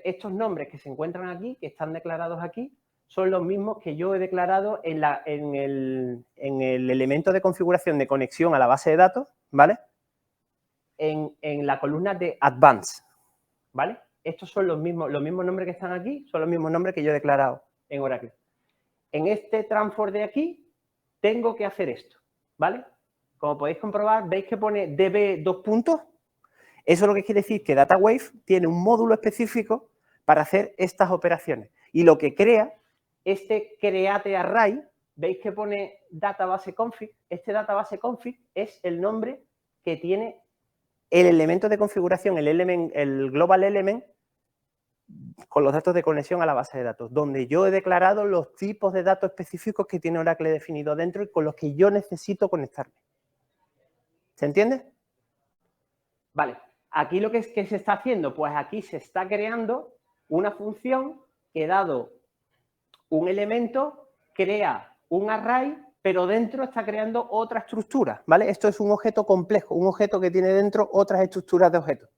S1: que se encuentran aquí, que están declarados aquí, son los mismos que yo he declarado en el elemento de configuración de conexión a la base de datos, ¿vale? En la columna de Advanced, ¿vale? Estos son los mismos nombres que están aquí, son los mismos nombres que yo he declarado en Oracle. En este transform de aquí, tengo que hacer esto, ¿vale? Como podéis comprobar, veis que pone db 2 puntos. Eso lo que quiere decir que DataWave tiene un módulo específico para hacer estas operaciones. Y lo que crea, este create array, veis que pone database config. Este database config es el nombre que tiene el elemento de configuración, el global element, con los datos de conexión a la base de datos, donde yo he declarado los tipos de datos específicos que tiene Oracle definido dentro y con los que yo necesito conectarme. ¿Se entiende? Vale. Aquí lo que se está haciendo, pues aquí se está creando una función que, dado un elemento, crea un array, pero dentro está creando otra estructura, ¿vale? Esto es un objeto complejo, un objeto que tiene dentro otras estructuras de objetos,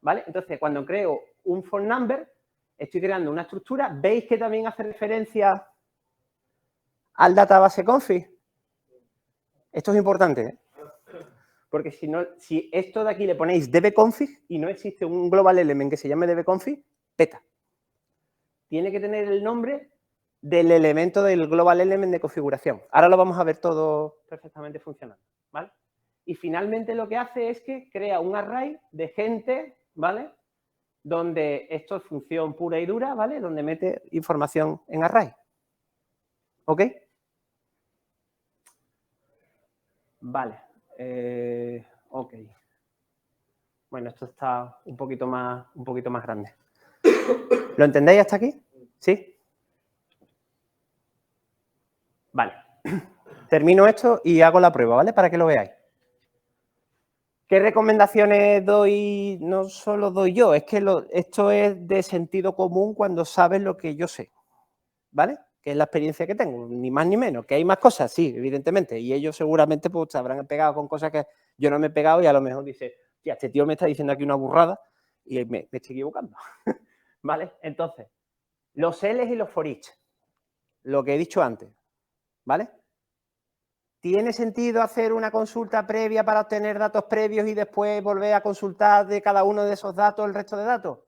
S1: ¿vale? Entonces, cuando creo un phone number, estoy creando una estructura. ¿Veis que también hace referencia al database config? Esto es importante, ¿eh? Porque si esto de aquí le ponéis dbconfig y no existe un global element que se llame dbconfig, peta. Tiene que tener el nombre del elemento del global element de configuración. Ahora lo vamos a ver todo perfectamente funcionando, ¿vale? Y finalmente lo que hace es que crea un array de gente, ¿vale?, donde esto es función pura y dura, ¿vale?, donde mete información en array. ¿Ok? Vale. Ok. Bueno, esto está un poquito más grande. ¿Lo entendéis hasta aquí? ¿Sí? Vale. Termino esto y hago la prueba, ¿vale? Para que lo veáis. ¿Qué recomendaciones doy? No solo doy yo, es que esto es de sentido común cuando sabes lo que yo sé, ¿vale? Que es la experiencia que tengo, ni más ni menos. ¿Que hay más cosas? Sí, evidentemente. Y ellos seguramente pues se habrán pegado con cosas que yo no me he pegado y a lo mejor dice, ya, este tío me está diciendo aquí una burrada y me estoy equivocando. ¿Vale? Entonces, los else y los for each, lo que he dicho antes, ¿vale? ¿Tiene sentido hacer una consulta previa para obtener datos previos y después volver a consultar de cada uno de esos datos el resto de datos?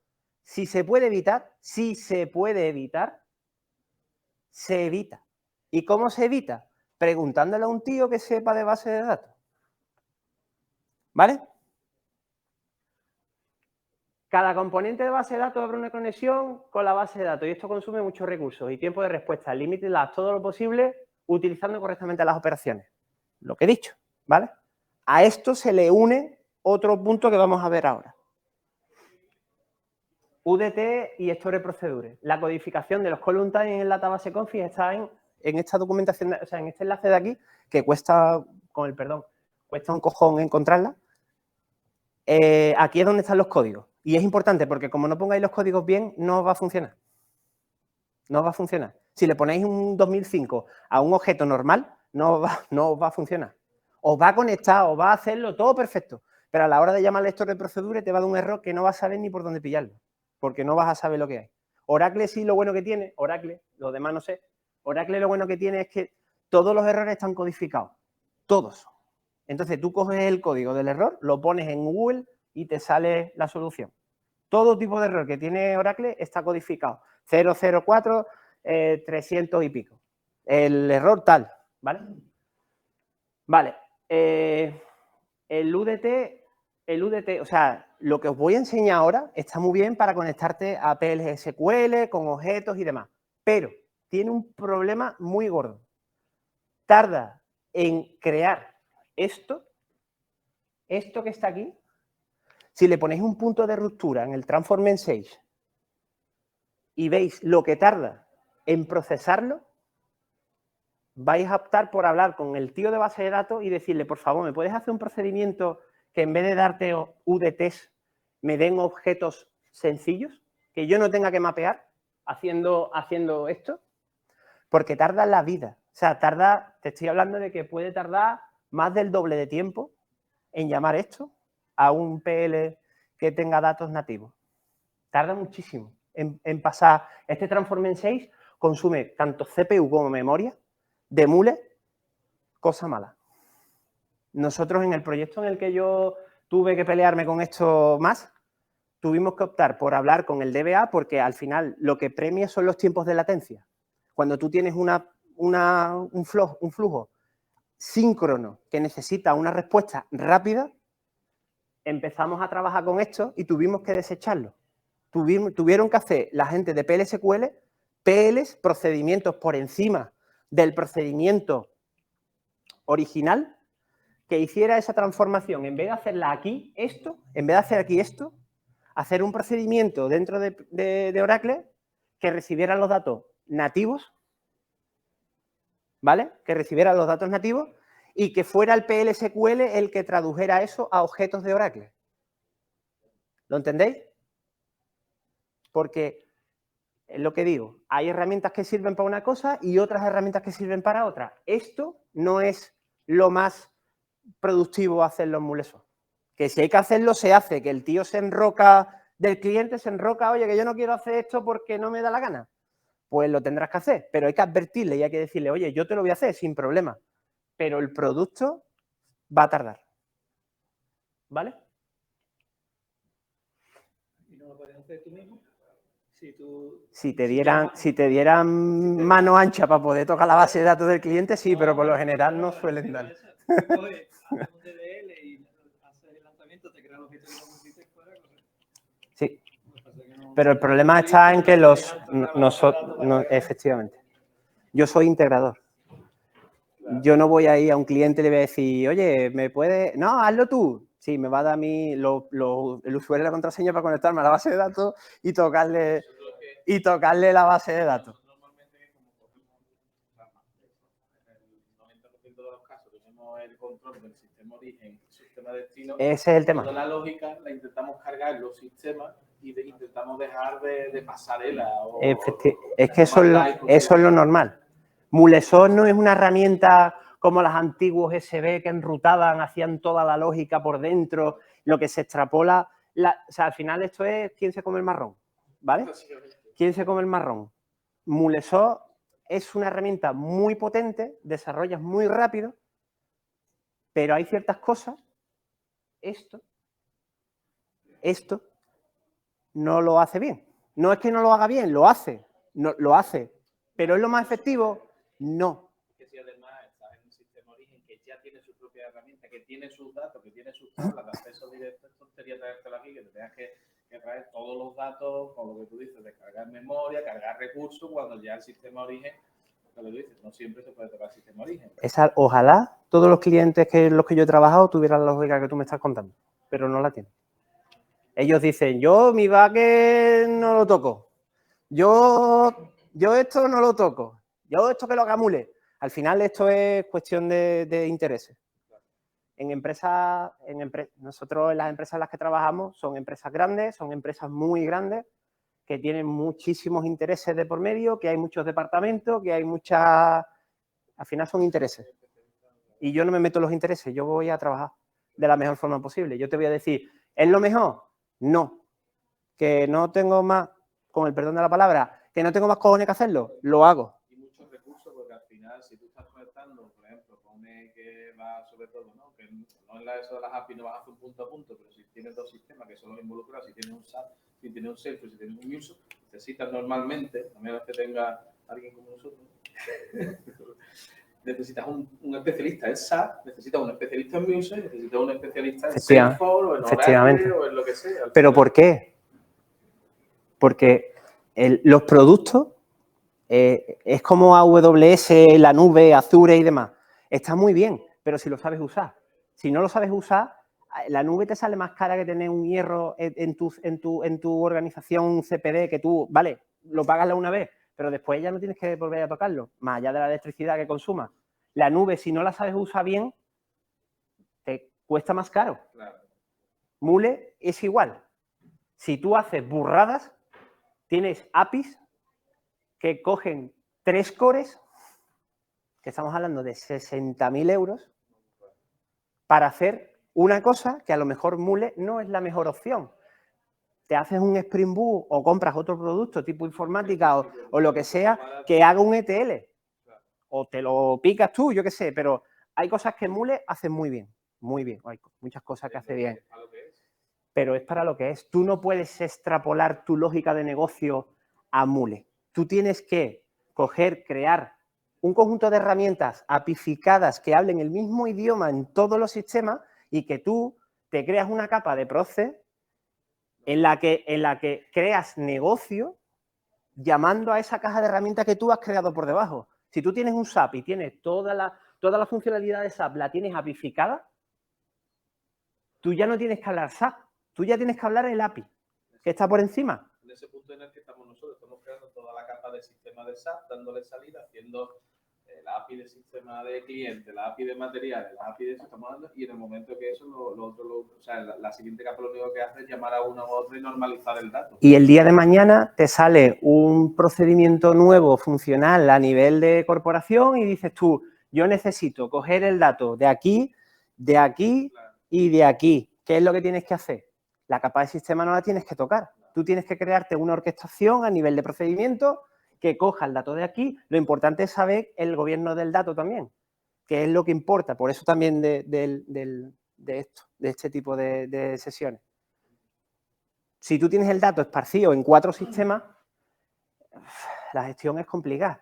S1: Si se puede evitar, se evita. ¿Y cómo se evita? preguntándole a un tío que sepa de base de datos. ¿Vale? Cada componente de base de datos abre una conexión con la base de datos y esto consume muchos recursos y tiempo de respuesta. Límitelas todo lo posible utilizando correctamente las operaciones. Lo que he dicho, ¿vale? A esto se le une otro punto que vamos a ver ahora. UDT y Store Procedure. La codificación de los column time en la database config está en esta documentación, o sea, en este enlace de aquí, que cuesta, con el perdón, cuesta un cojón encontrarla. Aquí es donde están los códigos. Y es importante porque como no pongáis los códigos bien, no os va a funcionar. No os va a funcionar. Si le ponéis un 2005 a un objeto normal, no os va a funcionar. Os va a conectar, os va a hacerlo todo perfecto. Pero a la hora de llamar al Store Procedure te va a dar un error que no vas a saber ni por dónde pillarlo. Porque no vas a saber lo que hay. Oracle sí lo bueno que tiene, Oracle, los demás no sé. Oracle lo bueno que tiene es que todos los errores están codificados. Todos. Entonces tú coges el código del error, lo pones en Google y te sale la solución. Todo tipo de error que tiene Oracle está codificado. 004, 300 y pico. El error tal, ¿vale? Vale. El UDT, o sea, lo que os voy a enseñar ahora está muy bien para conectarte a PLSQL, con objetos y demás. Pero tiene un problema muy gordo. Tarda en crear esto que está aquí. Si le ponéis un punto de ruptura en el Transform 6 y veis lo que tarda en procesarlo, vais a optar por hablar con el tío de base de datos y decirle, por favor, ¿me puedes hacer un procedimiento que en vez de darte UDTs me den objetos sencillos? Que yo no tenga que mapear haciendo esto. Porque tarda la vida. O sea, te estoy hablando de que puede tardar más del doble de tiempo en llamar esto a un PL que tenga datos nativos. Tarda muchísimo en pasar. Este Transform 6 consume tanto CPU como memoria de mule, cosa mala. Nosotros en el proyecto en el que yo tuve que pelearme con esto más, tuvimos que optar por hablar con el DBA porque al final lo que premia son los tiempos de latencia. Cuando tú tienes un flujo síncrono que necesita una respuesta rápida, empezamos a trabajar con esto y tuvimos que desecharlo. Tuvieron que hacer la gente de PLSQL, PLs, procedimientos por encima del procedimiento original que hiciera esa transformación. En vez de hacerla aquí, en vez de hacer aquí esto, hacer un procedimiento dentro de Oracle que recibiera los datos nativos, ¿vale? Que recibiera los datos nativos y que fuera el PLSQL el que tradujera eso a objetos de Oracle. ¿Lo entendéis? Porque es lo que digo, hay herramientas que sirven para una cosa y otras herramientas que sirven para otra. Esto no es lo más productivo hacerlo en MuleSoft. Que si hay que hacerlo, se hace. Que el tío se enroca, del cliente se enroca, oye, que yo no quiero hacer esto porque no me da la gana. Pues lo tendrás que hacer, pero hay que advertirle y hay que decirle, oye, yo te lo voy a hacer sin problema, pero el producto va a tardar. ¿Vale?
S3: ¿Y no lo puedes hacer tú mismo?
S1: Si te dieran mano ancha para poder tocar la base de datos del cliente, sí, pero por lo general no suelen dar.
S3: Haces un DDL y haces el lanzamiento, te crea el objeto que necesites fuera.
S1: Sí. Pero el problema está en que efectivamente. Yo soy integrador. Yo no voy a ir a un cliente y le voy a decir, oye, ¿me puedes...? No, hazlo tú. Sí, me va a dar a mí el usuario y la contraseña para conectarme a la base de datos y tocarle la base de datos.
S4: Normalmente, como en el 90% de los casos tenemos el control del sistema origen, sistema destino.
S1: Ese es el tema.
S4: Toda la lógica la intentamos cargar en los sistemas y intentamos dejar de pasarela.
S1: Es que eso es lo normal. MuleSoft no es una herramienta como las antiguos SB que enrutaban, hacían toda la lógica por dentro, lo que se extrapola. O sea, al final esto es quién se come el marrón, ¿vale? ¿Quién se come el marrón? MuleSoft es una herramienta muy potente, desarrollas muy rápido, pero hay ciertas cosas, esto no lo hace bien. No es que no lo haga bien, lo hace, pero ¿es lo más efectivo? No.
S4: Que si además estás propia herramienta que tiene sus datos, que tiene sus tablas de acceso directo, es tontería traértelo aquí, que te tengas que traer todos los datos, con lo que tú dices, de cargar memoria, cargar recursos, cuando ya el sistema origen, lo que tú dices, no siempre se puede tocar el sistema origen.
S1: Ojalá todos los clientes los que yo he trabajado tuvieran la lógica que tú me estás contando, pero no la tienen. Ellos dicen, yo mi backend no lo toco, yo esto no lo toco, yo esto que lo haga Mule. Al final esto es cuestión de intereses. Nosotros en las empresas en las que trabajamos son empresas grandes, son empresas muy grandes, que tienen muchísimos intereses de por medio, que hay muchos departamentos, que hay muchas... Al final son intereses. Y yo no me meto en los intereses, yo voy a trabajar de la mejor forma posible. Yo te voy a decir, ¿es lo mejor? No. Que no tengo más, con el perdón de la palabra, que no tengo más cojones que hacerlo, lo hago.
S4: Y muchos recursos, porque al final, si tú estás conectando, por ejemplo, pone que va sobre todo, ¿no? Que no es eso de las API, no vas a hacer un punto a punto, pero si tienes dos sistemas que son los involucrados, si tienes un SAP, si tienes un Salesforce, si tienes un user, necesitas normalmente, a menos que tenga alguien como nosotros, necesitas un especialista en SAP, necesitas un especialista en Muse, necesitas un especialista en Salesforce o en Oracle o en lo que sea.
S1: ¿Pero por qué? Porque los productos es como AWS, la nube, Azure y demás. Está muy bien, pero si lo sabes usar. Si no lo sabes usar, la nube te sale más cara que tener un hierro en tu organización, un CPD, que tú, vale, lo pagas una vez, pero después ya no tienes que volver a tocarlo, más allá de la electricidad que consumas. La nube, si no la sabes usar bien, te cuesta más caro.
S4: Claro.
S1: Mule es igual. Si tú haces burradas, tienes APIs que cogen 3 cores, que estamos hablando de 60.000 euros, para hacer una cosa que a lo mejor Mule no es la mejor opción. Te haces un Spring Boot o compras otro producto tipo informática o lo que sea que haga un ETL. O te lo picas tú, yo qué sé, pero hay cosas que Mule hace muy bien. Muy bien. Hay muchas cosas que hace bien. Pero es para lo que es. Tú no puedes extrapolar tu lógica de negocio a Mule. Tú tienes que crear un conjunto de herramientas apificadas que hablen el mismo idioma en todos los sistemas y que tú te creas una capa de process en la que creas negocio llamando a esa caja de herramientas que tú has creado por debajo. Si tú tienes un SAP y tienes toda la funcionalidad de SAP, la tienes apificada, tú ya no tienes que hablar SAP, tú ya tienes que hablar el API, que está por encima.
S4: En ese punto en el que estamos nosotros, estamos creando toda la capa de sistema de SAP, dándole salida, haciendo la API de sistema de cliente, la API de materiales, la API de eso estamos dando, y en el momento que eso, o sea, la siguiente capa lo único que hace es llamar a uno u otro y normalizar el dato.
S1: Y el día de mañana te sale un procedimiento nuevo funcional a nivel de corporación y dices tú, yo necesito coger el dato de aquí y de aquí. ¿Qué es lo que tienes que hacer? La capa de sistema no la tienes que tocar. Tú tienes que crearte una orquestación a nivel de procedimiento que coja el dato de aquí. Lo importante es saber el gobierno del dato también, que es lo que importa. Por eso también de este tipo de sesiones. Si tú tienes el dato esparcido en 4 sistemas, la gestión es complicada.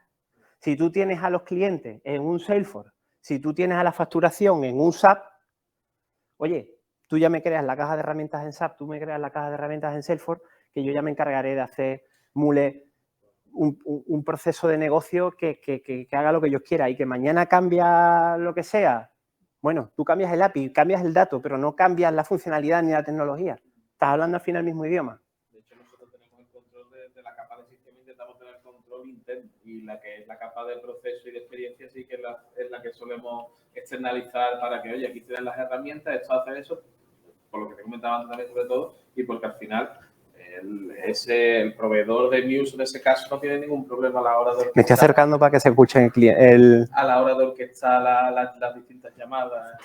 S1: Si tú tienes a los clientes en un Salesforce, si tú tienes a la facturación en un SAP, oye, tú ya me creas la caja de herramientas en SAP, tú me creas la caja de herramientas en Salesforce, que yo ya me encargaré de hacer Mule un proceso de negocio que haga lo que yo quiera y que mañana cambia lo que sea. Bueno, tú cambias el API, cambias el dato, pero no cambias la funcionalidad ni la tecnología. Estás hablando al final el mismo idioma.
S4: De hecho, nosotros tenemos el control de la capa de sistema, intentamos tener control interno, y la que es la capa de proceso y de experiencia sí que es la que solemos externalizar para que, oye, aquí tienes las herramientas, esto hace eso, por lo que te comentaba antes también sobre todo, y porque al final el proveedor de Muse en ese caso no tiene ningún problema a la hora de orquestar.
S1: Me estoy acercando para que se escuche
S4: a la hora de orquestar las distintas llamadas.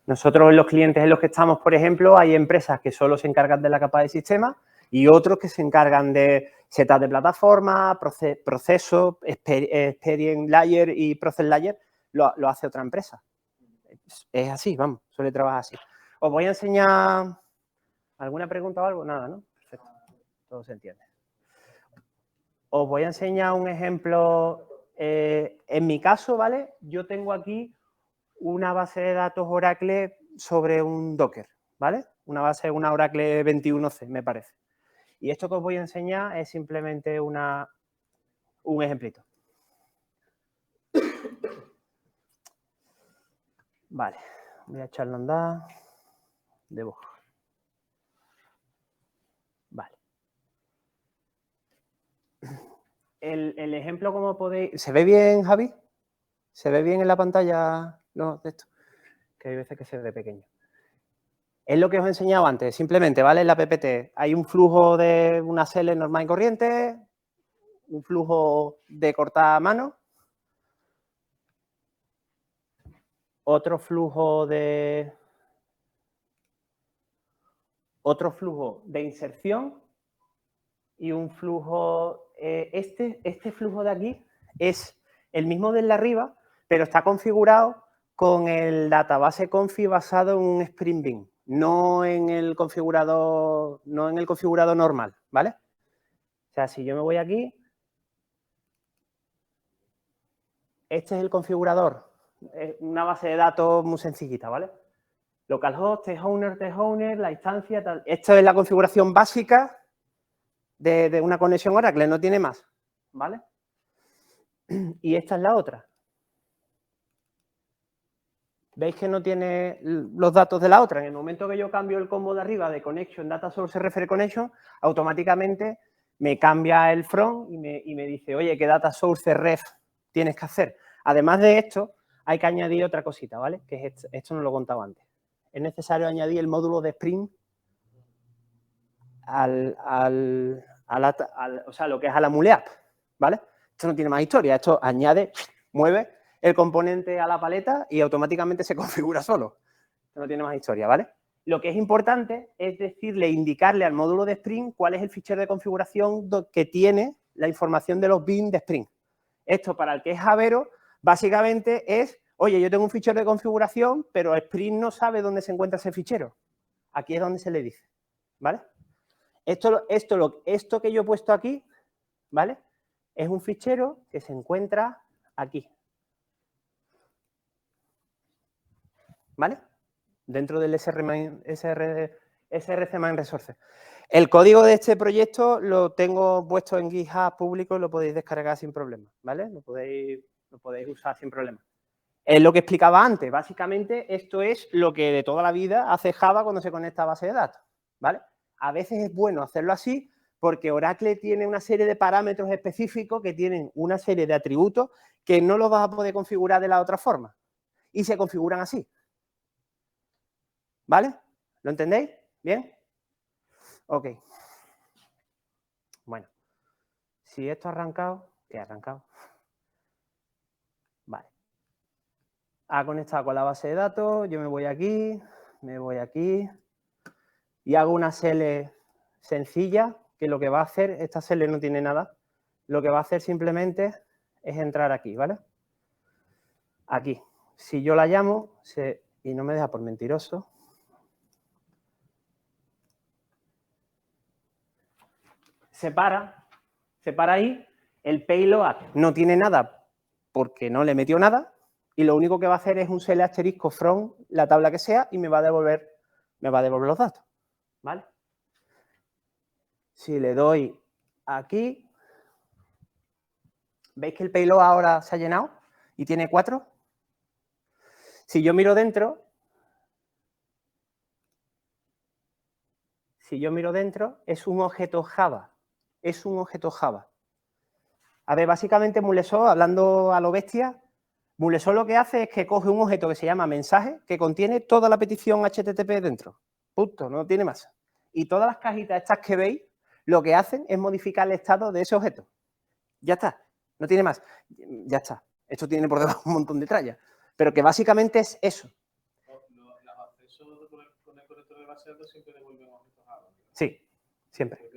S1: Nosotros en los clientes en los que estamos, por ejemplo, hay empresas que solo se encargan de la capa de sistema y otros que se encargan de setup de plataforma, proceso, experience layer y process layer, lo hace otra empresa. Es así, vamos, suele trabajar así. Os voy a enseñar alguna pregunta o algo, nada, ¿no? Perfecto, todo se entiende. Os voy a enseñar un ejemplo. En mi caso, ¿vale? Yo tengo aquí una base de datos Oracle sobre un Docker, ¿vale? Una Oracle 21C, me parece. Y esto que os voy a enseñar es simplemente un ejemplito. Vale, voy a echarlo a andar. Debug. Vale. El ejemplo, como podéis... ¿Se ve bien, Javi? ¿Se ve bien en la pantalla? No, de esto. Que hay veces que se ve pequeño. Es lo que os he enseñado antes, simplemente, ¿vale? En la PPT hay un flujo de una SL normal y corriente, un flujo de cortada a mano, otro flujo de inserción y un flujo... Este flujo de aquí es el mismo del de arriba, pero está configurado con el database confi basado en un Spring Bean, no en el configurador normal, ¿vale? O sea, si yo me voy aquí, este es el configurador, es una base de datos muy sencillita, ¿vale? Localhost, towner, la instancia, tal. Esto es la configuración básica de una conexión Oracle, no tiene más, ¿vale? Y esta es la otra. ¿Veis que no tiene los datos de la otra? En el momento que yo cambio el combo de arriba de connection, data source, reference connection, automáticamente me cambia el front y me dice, oye, ¿qué data source ref tienes que hacer? Además de esto, hay que añadir otra cosita, ¿vale? Que es esto no lo he contado antes. Es necesario añadir el módulo de Spring o sea, lo que es a la Mule App, ¿vale? Esto no tiene más historia. Esto añade, mueve el componente a la paleta y automáticamente se configura solo. Esto no tiene más historia, ¿vale? Lo que es importante es decirle, indicarle al módulo de Spring cuál es el fichero de configuración que tiene la información de los bins de Spring. Esto, para el que es Javero, básicamente es, oye, yo tengo un fichero de configuración, pero Spring no sabe dónde se encuentra ese fichero. Aquí es donde se le dice, ¿vale? Esto que yo he puesto aquí, ¿vale? Es un fichero que se encuentra aquí. ¿Vale? Dentro del src main resources. El código de este proyecto lo tengo puesto en GitHub público y lo podéis descargar sin problema, ¿vale? Lo podéis usar sin problema. Es lo que explicaba antes. Básicamente, esto es lo que de toda la vida hace Java cuando se conecta a base de datos, ¿vale? A veces es bueno hacerlo así porque Oracle tiene una serie de parámetros específicos que tienen una serie de atributos que no los vas a poder configurar de la otra forma y se configuran así. ¿Vale? ¿Lo entendéis? ¿Bien? Ok. Bueno. Si esto ha arrancado, ¿qué ha arrancado? Vale. Ha conectado con la base de datos, yo me voy aquí y hago una SL sencilla que lo que va a hacer, esta SL no tiene nada, lo que va a hacer simplemente es entrar aquí, ¿vale? Aquí. Si yo la llamo, y no me deja por mentiroso, se para ahí, el payload no tiene nada porque no le metió nada y lo único que va a hacer es un CL asterisco from la tabla que sea y me va a devolver los datos, ¿vale? Si le doy aquí, ¿veis que el payload ahora se ha llenado y tiene 4? Si yo miro dentro, es un objeto Java. Es un objeto Java. A ver, básicamente Mulesol, hablando a lo bestia, Mulesol lo que hace es que coge un objeto que se llama mensaje, que contiene toda la petición HTTP dentro. Punto, no tiene más. Y todas las cajitas estas que veis, lo que hacen es modificar el estado de ese objeto. Ya está, no tiene más. Ya está. Esto tiene por debajo un montón de trallas. Pero que básicamente es eso.
S4: Los accesos con el conector de base de datos siempre devuelven objetos Java.
S1: Sí, siempre.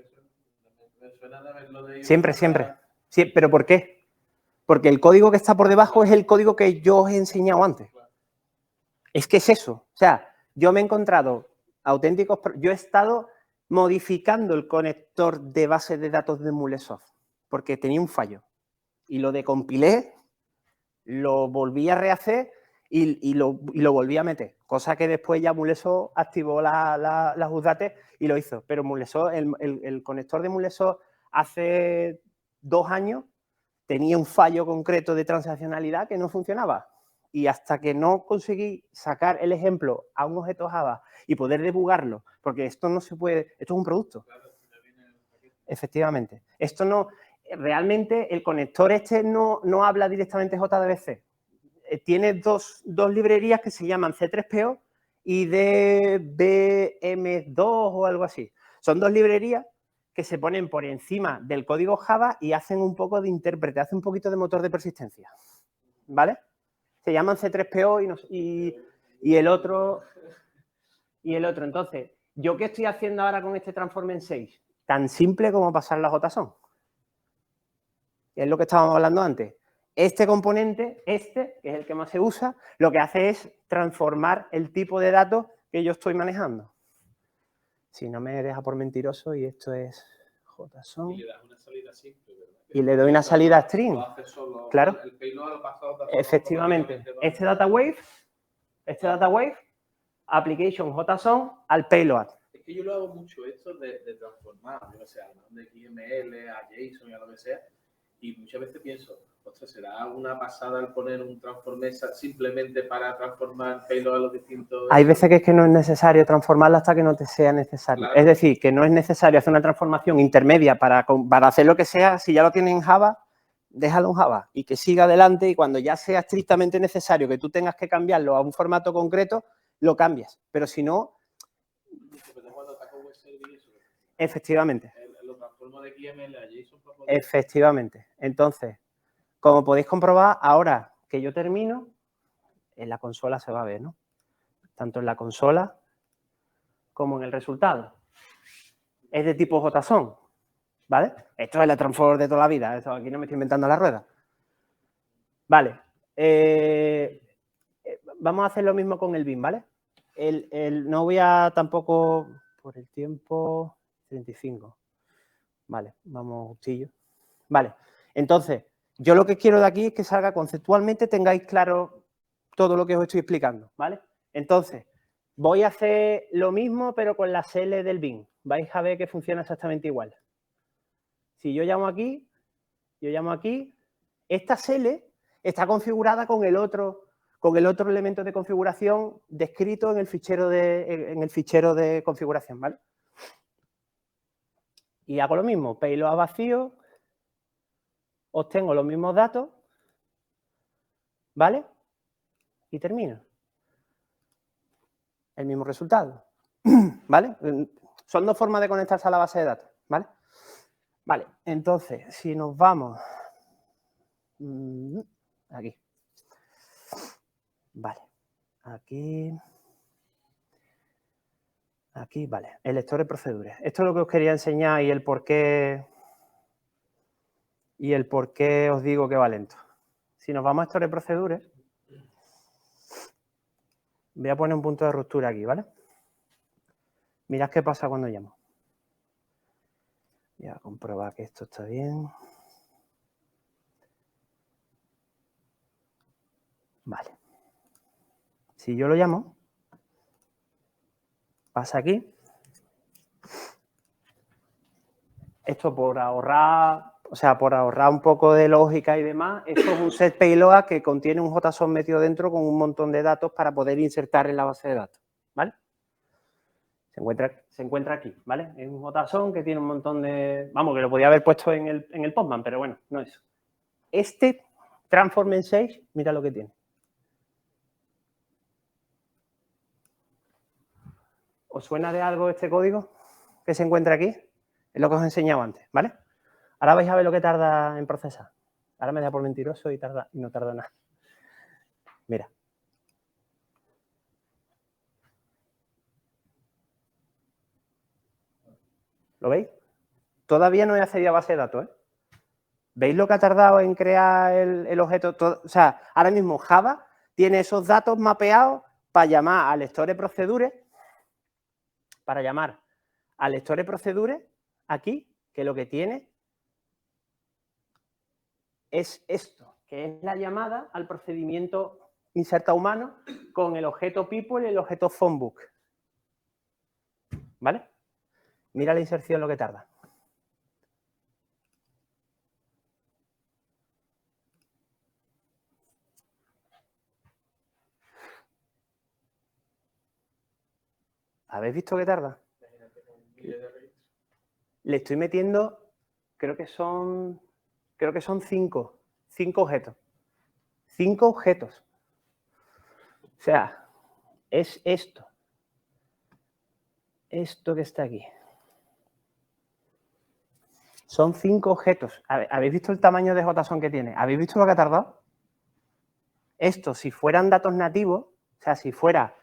S4: Me suena de haberlo leído.
S1: Siempre. Sí, ¿pero por qué? Porque el código que está por debajo es el código que yo os he enseñado antes. Es que es eso. O sea, yo me he encontrado auténticos... Yo he estado modificando el conector de base de datos de Mulesoft porque tenía un fallo. Y lo decompilé, lo volví a rehacer y lo volví a meter. Cosa que después ya Mulesor activó las UDATE y lo hizo. Pero Mulesor, el conector de Mulesor hace 2 años tenía un fallo concreto de transaccionalidad que no funcionaba. Y hasta que no conseguí sacar el ejemplo a un objeto Java y poder debugarlo, porque esto no se puede, esto es un producto. Efectivamente. Esto no, realmente el conector este no habla directamente JDBC. Tiene dos librerías que se llaman C3PO y DBM2 o algo así. Son 2 librerías que se ponen por encima del código Java y hacen un poco de intérprete, hacen un poquito de motor de persistencia. ¿Vale? Se llaman C3PO y el otro. Entonces, ¿yo qué estoy haciendo ahora con este Transform 6? Tan simple como pasar la JSON. Es lo que estábamos hablando antes. Este componente, que es el que más se usa, lo que hace es transformar el tipo de datos que yo estoy manejando. Si no me deja por mentiroso, y esto es JSON.
S4: Y le das una salida simple, ¿verdad?
S1: Y le doy una salida string.
S4: Lo hace solo,
S1: Claro.
S4: El payload lo pasa a otra forma,
S1: Efectivamente.
S4: automáticamente
S1: Este data wave, application JSON al payload.
S4: Es que yo lo hago mucho esto de transformar, yo no sé, de XML a JSON y a lo que sea, y muchas veces pienso, ostras, ¿será una pasada el poner un transform simplemente para transformar payload a los distintos?
S1: Hay veces que es que no es necesario transformarla hasta que no te sea necesario.
S4: Claro.
S1: Es decir, que no es necesario hacer una transformación intermedia para hacer lo que sea. Si ya lo tienes en Java, déjalo en Java y que siga adelante, y cuando ya sea estrictamente necesario que tú tengas que cambiarlo a un formato concreto, lo cambias. Pero si no... Efectivamente.
S4: Lo transformo de XML a JSON.
S1: Efectivamente. Entonces, como podéis comprobar, ahora que yo termino, en la consola se va a ver, ¿no? Tanto en la consola como en el resultado. Es de tipo JSON, ¿vale? Esto es la transform de toda la vida. Esto aquí no me estoy inventando la rueda. Vale. Vamos a hacer lo mismo con el bin, ¿vale? No voy a tampoco, por el tiempo, 35. Vale, vamos justillo. Vale, entonces, yo lo que quiero de aquí es que salga conceptualmente, tengáis claro todo lo que os estoy explicando, ¿vale? Entonces, voy a hacer lo mismo, pero con la CL del bin. Vais a ver que funciona exactamente igual. Si yo llamo aquí, esta CL está configurada con el otro elemento de configuración descrito en el fichero de configuración, ¿vale? Y hago lo mismo, payload a vacío, obtengo los mismos datos, ¿vale? Y termino. El mismo resultado, ¿vale? Son 2 formas de conectarse a la base de datos, ¿vale? Vale, entonces, si nos vamos aquí, vale, aquí, vale, el lector de procedures. Esto es lo que os quería enseñar y el por qué os digo que va lento. Si nos vamos a lector de procedures, voy a poner un punto de ruptura aquí, ¿vale? Mirad qué pasa cuando llamo. Voy a comprobar que esto está bien. Vale. Si yo lo llamo, pasa aquí. Esto por ahorrar, por ahorrar un poco de lógica y demás, esto es un set payload que contiene un JSON metido dentro con un montón de datos para poder insertar en la base de datos, ¿vale? Se encuentra aquí, ¿vale? Es un JSON que tiene un montón de... Vamos, que lo podía haber puesto en el Postman, pero bueno, no es eso. Este Transform 6, mira lo que tiene. ¿Os suena de algo este código que se encuentra aquí? Es lo que os he enseñado antes, ¿vale? Ahora vais a ver lo que tarda en procesar. Ahora me da por mentiroso y no tarda nada. Mira. ¿Lo veis? Todavía no he accedido a base de datos, ¿eh? ¿Veis lo que ha tardado en crear el objeto? O sea, ahora mismo Java tiene esos datos mapeados para llamar al lector de procedures, aquí, que lo que tiene es esto, que es la llamada al procedimiento inserta humano con el objeto people y el objeto phonebook. ¿Vale? Mira la inserción lo que tarda. ¿Habéis visto que tarda? Le estoy metiendo, creo que son 5 objetos. 5 objetos. O sea, es esto. Esto que está aquí. Son 5 objetos. ¿Habéis visto el tamaño de JSON que tiene? ¿Habéis visto lo que ha tardado? Esto, si fueran datos nativos, o sea, si fuera,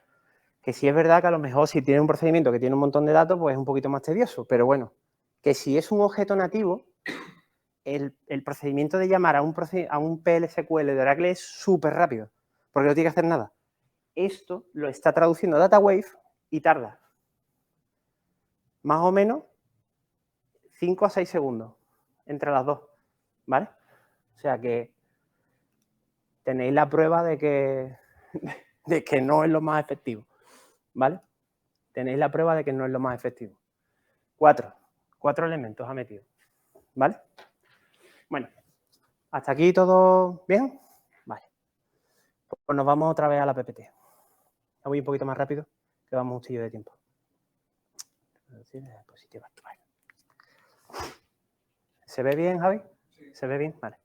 S1: que sí es verdad que a lo mejor si tiene un procedimiento que tiene un montón de datos, pues es un poquito más tedioso, pero bueno, que si es un objeto nativo, el procedimiento de llamar a un PL/SQL de Oracle es súper rápido, porque no tiene que hacer nada. Esto lo está traduciendo DataWave y tarda más o menos 5 a 6 segundos entre las dos, ¿vale? O sea que tenéis la prueba de que no es lo más efectivo, ¿vale? Tenéis la prueba de que no es lo más efectivo. 4 elementos ha metido, ¿vale? Bueno, ¿hasta aquí todo bien? Vale. Pues nos vamos otra vez a la PPT. Voy un poquito más rápido, que vamos un chillo de tiempo. ¿Se ve bien, Javi? Sí. ¿Se ve bien? Vale.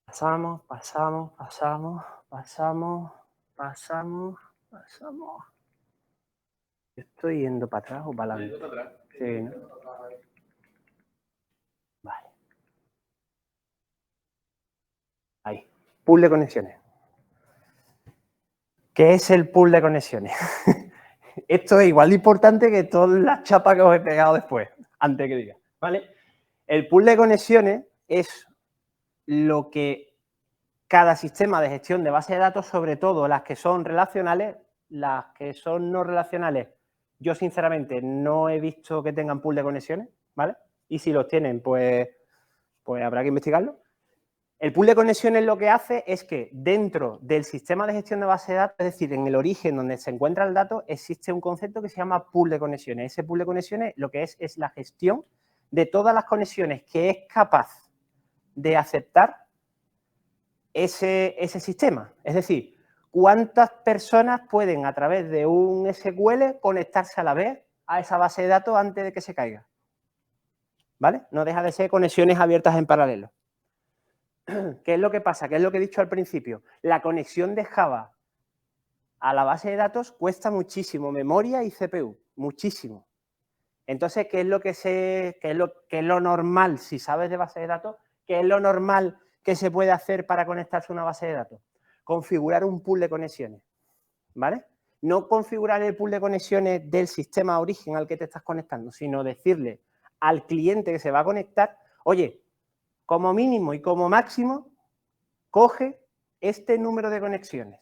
S1: Pasamos. ¿Estoy yendo para atrás o para adelante?
S4: Yendo para atrás.
S1: Sí, ¿no? Vale. Ahí. Pool de conexiones. ¿Qué es el pool de conexiones? Esto es igual de importante que todas las chapas que os he pegado después, antes que diga, ¿vale? El pool de conexiones es lo que cada sistema de gestión de base de datos, sobre todo las que son relacionales, las que son no relacionales, yo sinceramente no he visto que tengan pool de conexiones, ¿vale? Y si los tienen, pues habrá que investigarlo. El pool de conexiones lo que hace es que dentro del sistema de gestión de base de datos, es decir, en el origen donde se encuentra el dato, existe un concepto que se llama pool de conexiones. Ese pool de conexiones lo que es la gestión de todas las conexiones que es capaz de aceptar ese sistema. Es decir, cuántas personas pueden a través de un SQL conectarse a la vez a esa base de datos antes de que se caiga. ¿Vale? No deja de ser conexiones abiertas en paralelo. ¿Qué es lo que pasa? ¿Qué es lo que he dicho al principio? La conexión de Java a la base de datos cuesta muchísimo memoria y CPU, muchísimo. Entonces, ¿qué es lo normal si sabes de base de datos? ¿Qué es lo normal que se puede hacer para conectarse a una base de datos? Configurar un pool de conexiones, ¿vale? No configurar el pool de conexiones del sistema origen al que te estás conectando, sino decirle al cliente que se va a conectar, oye, como mínimo y como máximo, coge este número de conexiones.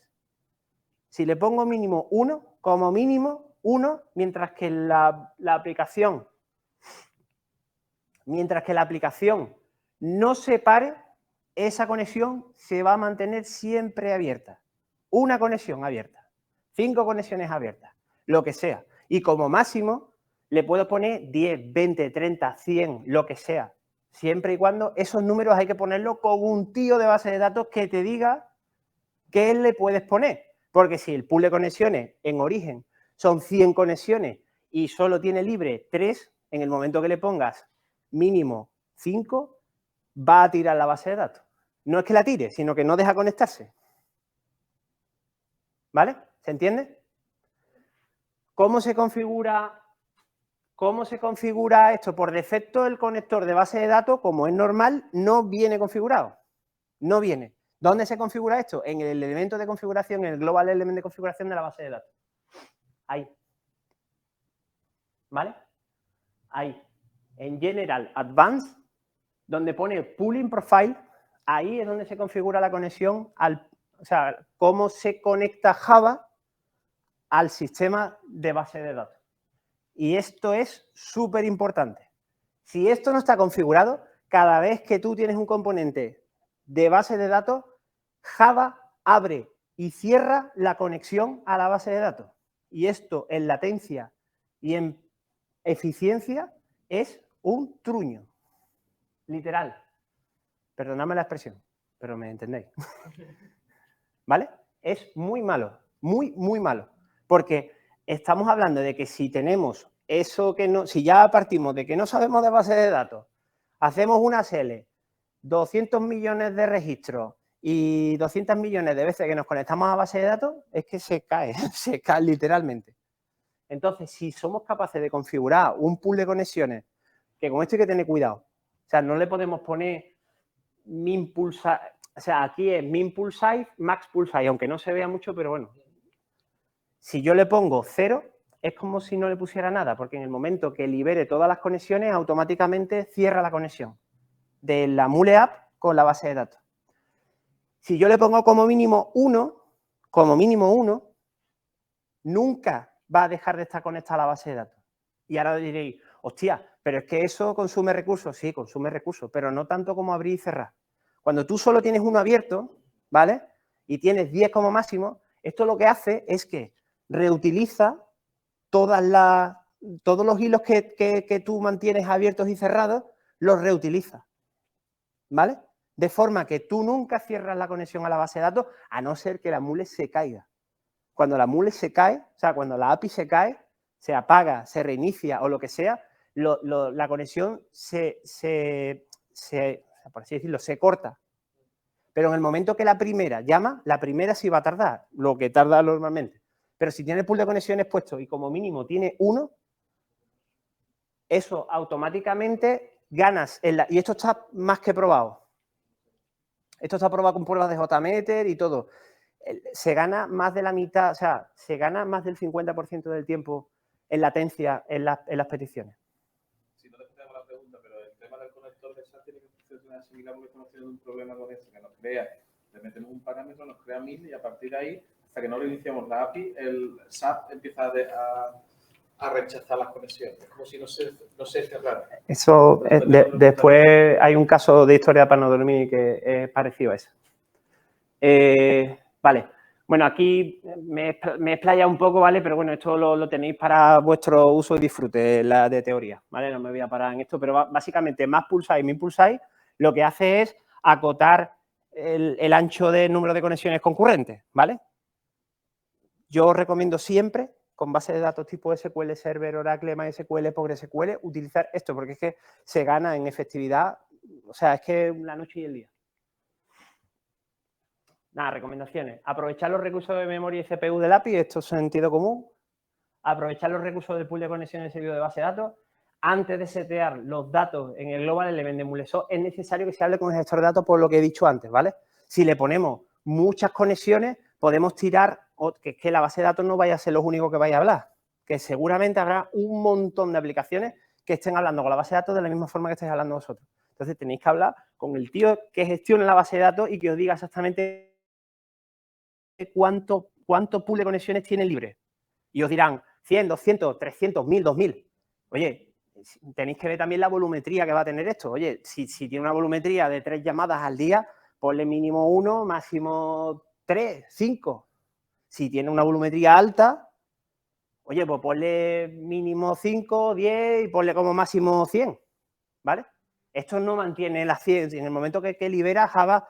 S1: Si le pongo mínimo 1, como mínimo 1, mientras que la aplicación no se pare, esa conexión se va a mantener siempre abierta. Una conexión abierta, 5 conexiones abiertas, lo que sea. Y como máximo le puedo poner 10, 20, 30, 100, lo que sea. Siempre y cuando esos números hay que ponerlo con un tío de base de datos que te diga qué le puedes poner. Porque si el pool de conexiones en origen son 100 conexiones y solo tiene libre 3, en el momento que le pongas mínimo 5, va a tirar la base de datos. No es que la tire, sino que no deja conectarse. ¿Vale? ¿Se entiende? ¿Cómo se configura esto? Por defecto, el conector de base de datos, como es normal, no viene configurado. No viene. ¿Dónde se configura esto? En el elemento de configuración, en el Global Element de configuración de la base de datos. Ahí. ¿Vale? Ahí. En General Advanced, donde pone Pooling Profile, ahí es donde se configura la conexión, o sea, cómo se conecta Java al sistema de base de datos. Y esto es súper importante. Si esto no está configurado, cada vez que tú tienes un componente de base de datos, Java abre y cierra la conexión a la base de datos. Y esto en latencia y en eficiencia es un truño. Literal. Perdonadme la expresión, pero me entendéis. ¿Vale? Es muy malo, muy, muy malo. Porque estamos hablando de que si tenemos eso que no, si ya partimos de que no sabemos de base de datos, hacemos una SL, 200 millones de registros y 200 millones de veces que nos conectamos a base de datos, es que se cae, se cae literalmente. Entonces, si somos capaces de configurar un pool de conexiones, que con esto hay que tener cuidado, o sea, no le podemos poner min pool size, o sea, aquí es min pool size, max pool size, aunque no se vea mucho, pero bueno. Si yo le pongo 0, es como si no le pusiera nada, porque en el momento que libere todas las conexiones, automáticamente cierra la conexión de la Mule App con la base de datos. Si yo le pongo como mínimo 1, nunca va a dejar de estar conectada a la base de datos. Y ahora diréis, hostia, pero es que eso consume recursos. Sí, consume recursos, pero no tanto como abrir y cerrar. Cuando tú solo tienes uno abierto, ¿vale? Y tienes 10 como máximo, esto lo que hace es que reutiliza todos los hilos que tú mantienes abiertos y cerrados, los reutiliza, ¿vale? De forma que tú nunca cierras la conexión a la base de datos, a no ser que la Mule se caiga. Cuando la Mule se cae, o sea, cuando la API se cae, se apaga, se reinicia o lo que sea, la conexión por así decirlo, se corta. Pero en el momento que la primera llama, la primera sí va a tardar, lo que tarda normalmente. Pero si tiene el pool de conexiones puesto y como mínimo tiene 1, eso automáticamente ganas. Y esto está más que probado. Esto está probado con pruebas de JMeter y todo. Se gana más de la mitad, o sea, se gana más del 50% del tiempo en latencia en las peticiones.
S4: Si no te hacemos la pregunta, pero el tema del conector de SAP tiene que funcionar similar porque estamos teniendo un problema con eso, que nos crea, le metemos un parámetro, nos crea 1000 y a partir de ahí, hasta que no reiniciamos la API, el SAP empieza a rechazar las conexiones. Es como si no se cerrara.
S1: Eso, después hay un caso de historia para no dormir que es parecido a ese. Vale, bueno, aquí me he explayado un poco, ¿vale? Pero bueno, esto lo tenéis para vuestro uso y disfrute, la de teoría, ¿vale? No me voy a parar en esto, pero básicamente más pulsáis, min pulsáis, lo que hace es acotar el ancho de número de conexiones concurrentes, ¿vale? Yo os recomiendo siempre, con base de datos tipo SQL Server, Oracle, MySQL, PostgreSQL, utilizar esto, porque es que se gana en efectividad, o sea, es que la noche y el día. Nada, recomendaciones. Aprovechar los recursos de memoria y CPU del API, esto es sentido común. Aprovechar los recursos del pool de conexiones de servidor de base de datos. Antes de setear los datos en el Global Element de MuleSoft, es necesario que se hable con el gestor de datos por lo que he dicho antes, ¿vale? Si le ponemos muchas conexiones, podemos tirar, que es que la base de datos no vaya a ser lo único que vaya a hablar, que seguramente habrá un montón de aplicaciones que estén hablando con la base de datos de la misma forma que estáis hablando vosotros. Entonces, tenéis que hablar con el tío que gestione la base de datos y que os diga exactamente cuánto pool de conexiones tiene libre. Y os dirán 100, 200, 300, 1000, 2000. Oye, tenéis que ver también la volumetría que va a tener esto. Oye, si tiene una volumetría de 3 llamadas al día, ponle mínimo 1, máximo 3, 5. Si tiene una volumetría alta, oye, pues ponle mínimo 5, 10 y ponle como máximo 100, ¿vale? Esto no mantiene las 100. En el momento que libera, Java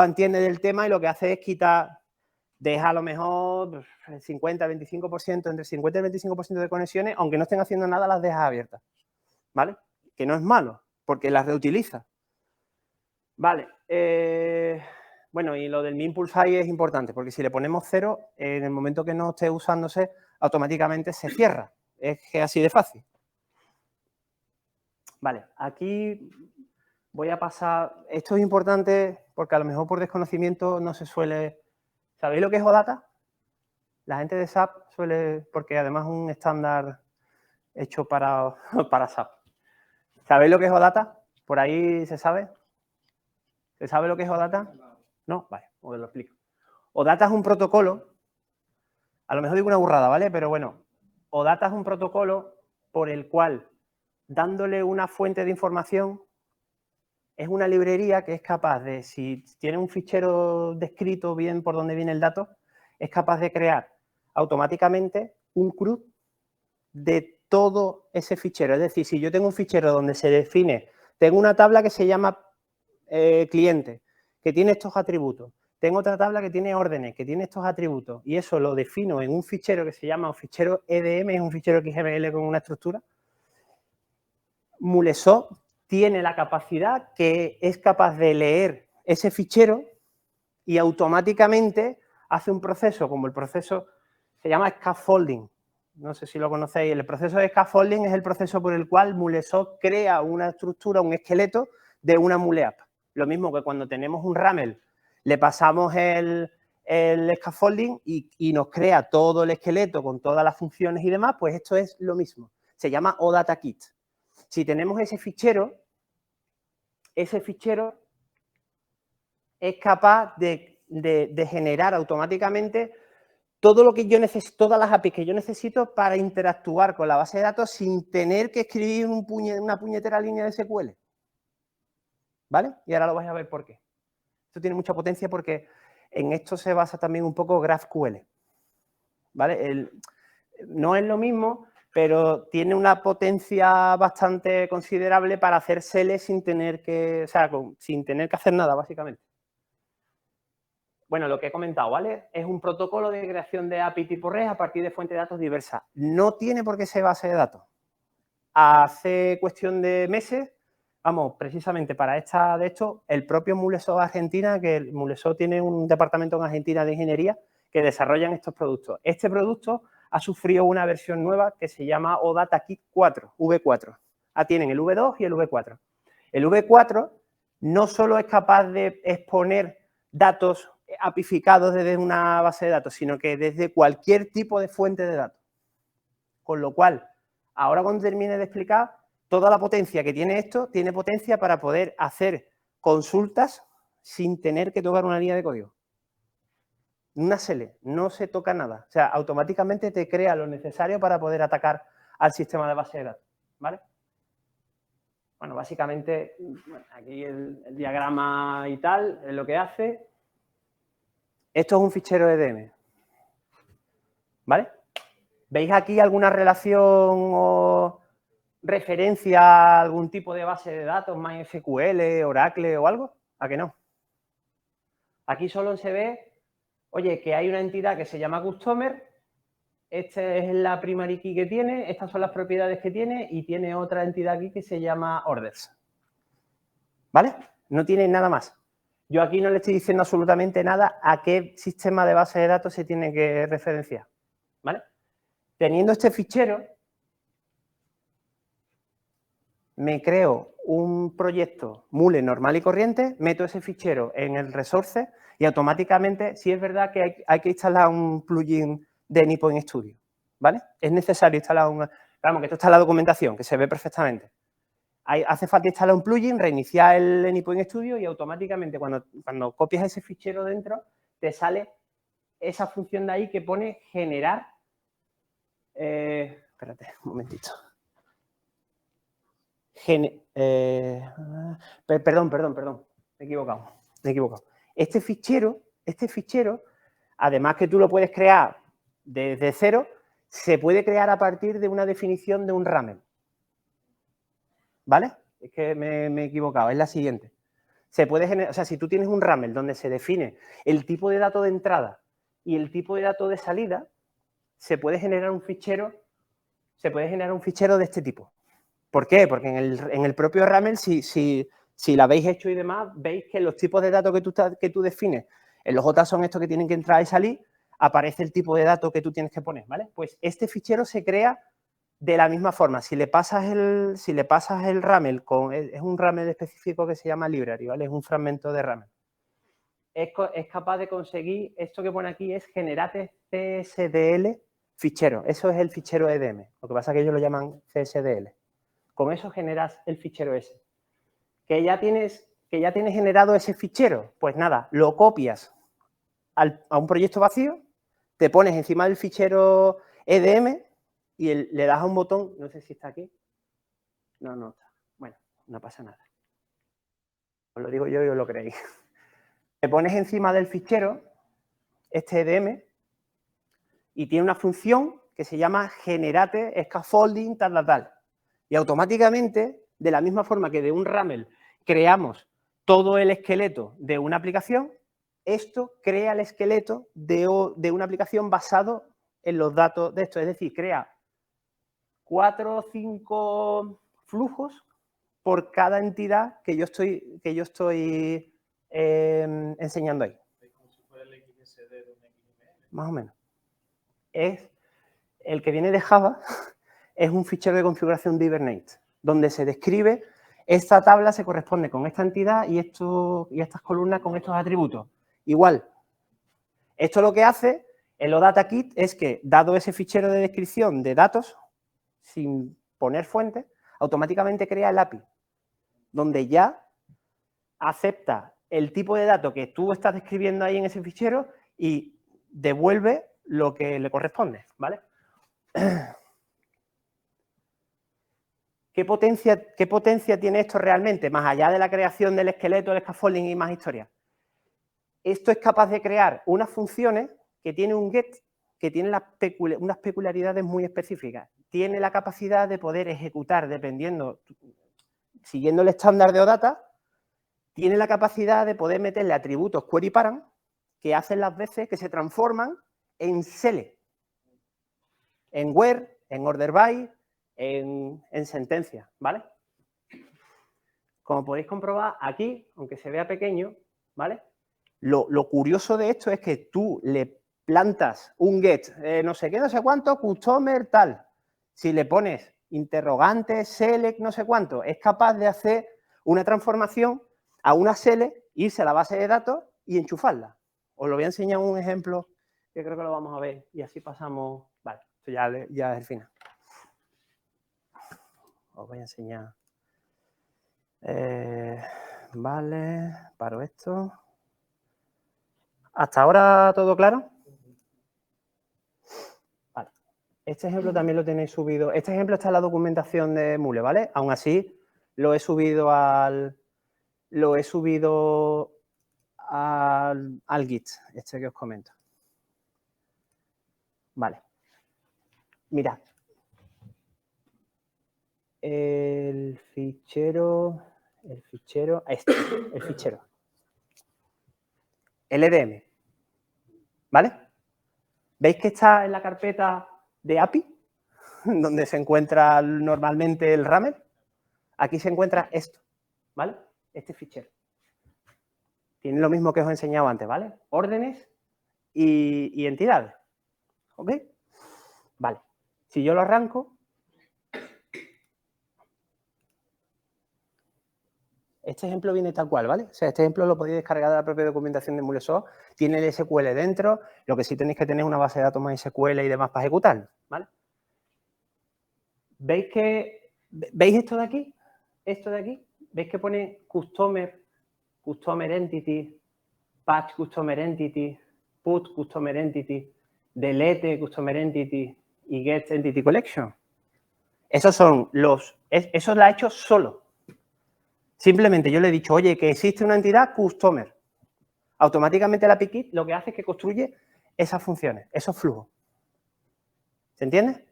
S1: entiende del tema y lo que hace es quitar, deja a lo mejor 50, 25%, entre 50 y 25% de conexiones, aunque no estén haciendo nada, las deja abiertas, ¿vale? Que no es malo, porque las reutiliza. Vale, bueno, y lo del min pulse es importante, porque si le ponemos 0, en el momento que no esté usándose, automáticamente se cierra. Es que es así de fácil. Vale, aquí voy a pasar, esto es importante porque a lo mejor por desconocimiento no se suele. ¿Sabéis lo que es OData? La gente de SAP suele, porque además es un estándar hecho para SAP. ¿Sabéis lo que es OData? ¿Por ahí se sabe? ¿Se sabe lo que es OData? No, vale, os lo explico. OData es un protocolo, a lo mejor digo una burrada, ¿vale? Pero bueno, OData es un protocolo por el cual, dándole una fuente de información, es una librería que es capaz de, si tiene un fichero descrito bien por dónde viene el dato, es capaz de crear automáticamente un CRUD de todo ese fichero. Es decir, si yo tengo un fichero donde se define, tengo una tabla que se llama cliente, que tiene estos atributos. Tengo otra tabla que tiene órdenes, que tiene estos atributos, y eso lo defino en un fichero que se llama un fichero EDM, es un fichero XML con una estructura. Mulesoft tiene la capacidad que es capaz de leer ese fichero y automáticamente hace un proceso, como el proceso se llama scaffolding. No sé si lo conocéis. El proceso de scaffolding es el proceso por el cual Mulesoft crea una estructura, un esqueleto de una MuleApp. Lo mismo que cuando tenemos un RAML, le pasamos el scaffolding y nos crea todo el esqueleto con todas las funciones y demás, pues esto es lo mismo. Se llama ODataKit. Si tenemos ese fichero es capaz de generar automáticamente todo lo que yo necesito, todas las APIs que yo necesito para interactuar con la base de datos sin tener que escribir una puñetera línea de SQL. ¿Vale? Y ahora lo vais a ver por qué. Esto tiene mucha potencia porque en esto se basa también un poco GraphQL. ¿Vale? No es lo mismo, pero tiene una potencia bastante considerable para hacer SQL sin tener que, o sea, sin tener que hacer nada, básicamente. Bueno, lo que he comentado, ¿vale? Es un protocolo de creación de API tipo REST a partir de fuentes de datos diversas. No tiene por qué ser base de datos. Hace cuestión de meses, vamos, precisamente para de esto, el propio Mulesoft Argentina, que Mulesoft tiene un departamento en Argentina de ingeniería que desarrollan estos productos. Este producto ha sufrido una versión nueva que se llama ODataKit 4, V4. Tienen el V2 y el V4. El V4 no solo es capaz de exponer datos apificados desde una base de datos, sino que desde cualquier tipo de fuente de datos. Con lo cual, ahora cuando termine de explicar, toda la potencia que tiene esto, tiene potencia para poder hacer consultas sin tener que tocar una línea de código. Una SQL, no se toca nada. O sea, automáticamente te crea lo necesario para poder atacar al sistema de base de datos. ¿Vale? Bueno, básicamente, aquí el diagrama y tal, es lo que hace. Esto es un fichero EDM. ¿Vale? ¿Veis aquí alguna relación o referencia a algún tipo de base de datos, MySQL, Oracle o algo? ¿A que no? Aquí solo se ve, oye, que hay una entidad que se llama Customer, esta es la primary key que tiene, estas son las propiedades que tiene y tiene otra entidad aquí que se llama Orders. ¿Vale? No tiene nada más. Yo aquí no le estoy diciendo absolutamente nada a qué sistema de base de datos se tiene que referenciar. ¿Vale? Teniendo este fichero, me creo un proyecto Mule normal y corriente, meto ese fichero en el resource y automáticamente, sí es verdad que hay que instalar un plugin de AnyPoint Studio, ¿vale? Es necesario instalar vamos, que esto está en la documentación, que se ve perfectamente. Hace falta instalar un plugin, reiniciar el AnyPoint Studio y automáticamente cuando copias ese fichero dentro, te sale esa función de ahí que pone generar. Espérate, un momentito. Perdón, me he equivocado. Este fichero, además que tú lo puedes crear desde cero, se puede crear a partir de una definición de un RAML. ¿Vale? Es que me he equivocado, es la siguiente. Se puede generar, o sea, si tú tienes un RAML donde se define el tipo de dato de entrada y el tipo de dato de salida, se puede generar un fichero de este tipo. ¿Por qué? Porque en el propio RAML, si lo habéis hecho y demás, veis que los tipos de datos que tú defines, en los JSON son estos que tienen que entrar y salir, aparece el tipo de datos que tú tienes que poner, ¿vale? Pues este fichero se crea de la misma forma. Si le pasas el RAML, es un RAML específico que se llama library, ¿vale? Es un fragmento de RAML. Es capaz de conseguir, esto que pone aquí es generate CSDL fichero. Eso es el fichero EDM. Lo que pasa es que ellos lo llaman CSDL. Con eso generas el fichero ese. ¿Que ya tienes generado ese fichero? Pues nada, lo copias a un proyecto vacío, te pones encima del fichero EDM y le das a un botón, no sé si está aquí. No está. Bueno, no pasa nada. Os lo digo yo y os lo creéis. Te pones encima del fichero, este EDM, y tiene una función que se llama generate scaffolding tal, tal, tal. Y automáticamente, de la misma forma que de un RAML creamos todo el esqueleto de una aplicación, esto crea el esqueleto de una aplicación basado en los datos de esto. Es decir, crea 4 o 5 flujos por cada entidad que yo estoy enseñando ahí.
S4: Como si fuera el XSD de un XML.
S1: Más o menos. Es el que viene de Java, es un fichero de configuración de Hibernate, donde se describe esta tabla se corresponde con esta entidad y estas columnas con estos atributos. Igual, esto lo que hace el OData Kit es que, dado ese fichero de descripción de datos, sin poner fuente, automáticamente crea el API, donde ya acepta el tipo de dato que tú estás describiendo ahí en ese fichero y devuelve lo que le corresponde, ¿vale? ¿Qué potencia tiene esto realmente? Más allá de la creación del esqueleto, el scaffolding y más historias. Esto es capaz de crear unas funciones que tiene un get que tiene unas peculiaridades muy específicas. Tiene la capacidad de poder ejecutar, siguiendo el estándar de OData, tiene la capacidad de poder meterle atributos query parent que hacen las veces que se transforman en SELE, en where, en order by, en sentencia, ¿vale? Como podéis comprobar aquí, aunque se vea pequeño, ¿vale? Lo curioso de esto es que tú le plantas un get, no sé qué, no sé cuánto, customer, tal. Si le pones interrogante, select, no sé cuánto, es capaz de hacer una transformación a una select, irse a la base de datos y enchufarla. Os lo voy a enseñar un ejemplo que creo que lo vamos a ver y así pasamos. Vale, esto ya es el final. Os voy a enseñar. Vale, paro esto. ¿Hasta ahora todo claro? Vale. Este ejemplo también lo tenéis subido. Este ejemplo está en la documentación de Mule, ¿vale? Aún así, lo he subido al Git, este que os comento. Vale. Mirad. El fichero, el fichero. El EDM. ¿Vale? ¿Veis que está en la carpeta de API? Donde se encuentra normalmente el RAML. Aquí se encuentra esto, ¿vale? Este fichero. Tiene lo mismo que os he enseñado antes, ¿vale? Órdenes y entidades. ¿Ok? Vale. Si yo lo arranco, este ejemplo viene tal cual, ¿vale? O sea, este ejemplo lo podéis descargar de la propia documentación de MuleSoft. Tiene el SQL dentro, lo que sí tenéis que tener es una base de datos más SQL y demás para ejecutarlo, ¿vale? ¿Veis esto de aquí? Esto de aquí. ¿Veis que pone Customer Entity, Patch Customer Entity, Put Customer Entity, Delete Customer Entity y Get Entity Collection? Esos son eso lo ha hecho solo. Simplemente yo le he dicho, oye, que existe una entidad Customer. Automáticamente la API Kit lo que hace es que construye esas funciones, esos flujos. ¿Se entiende?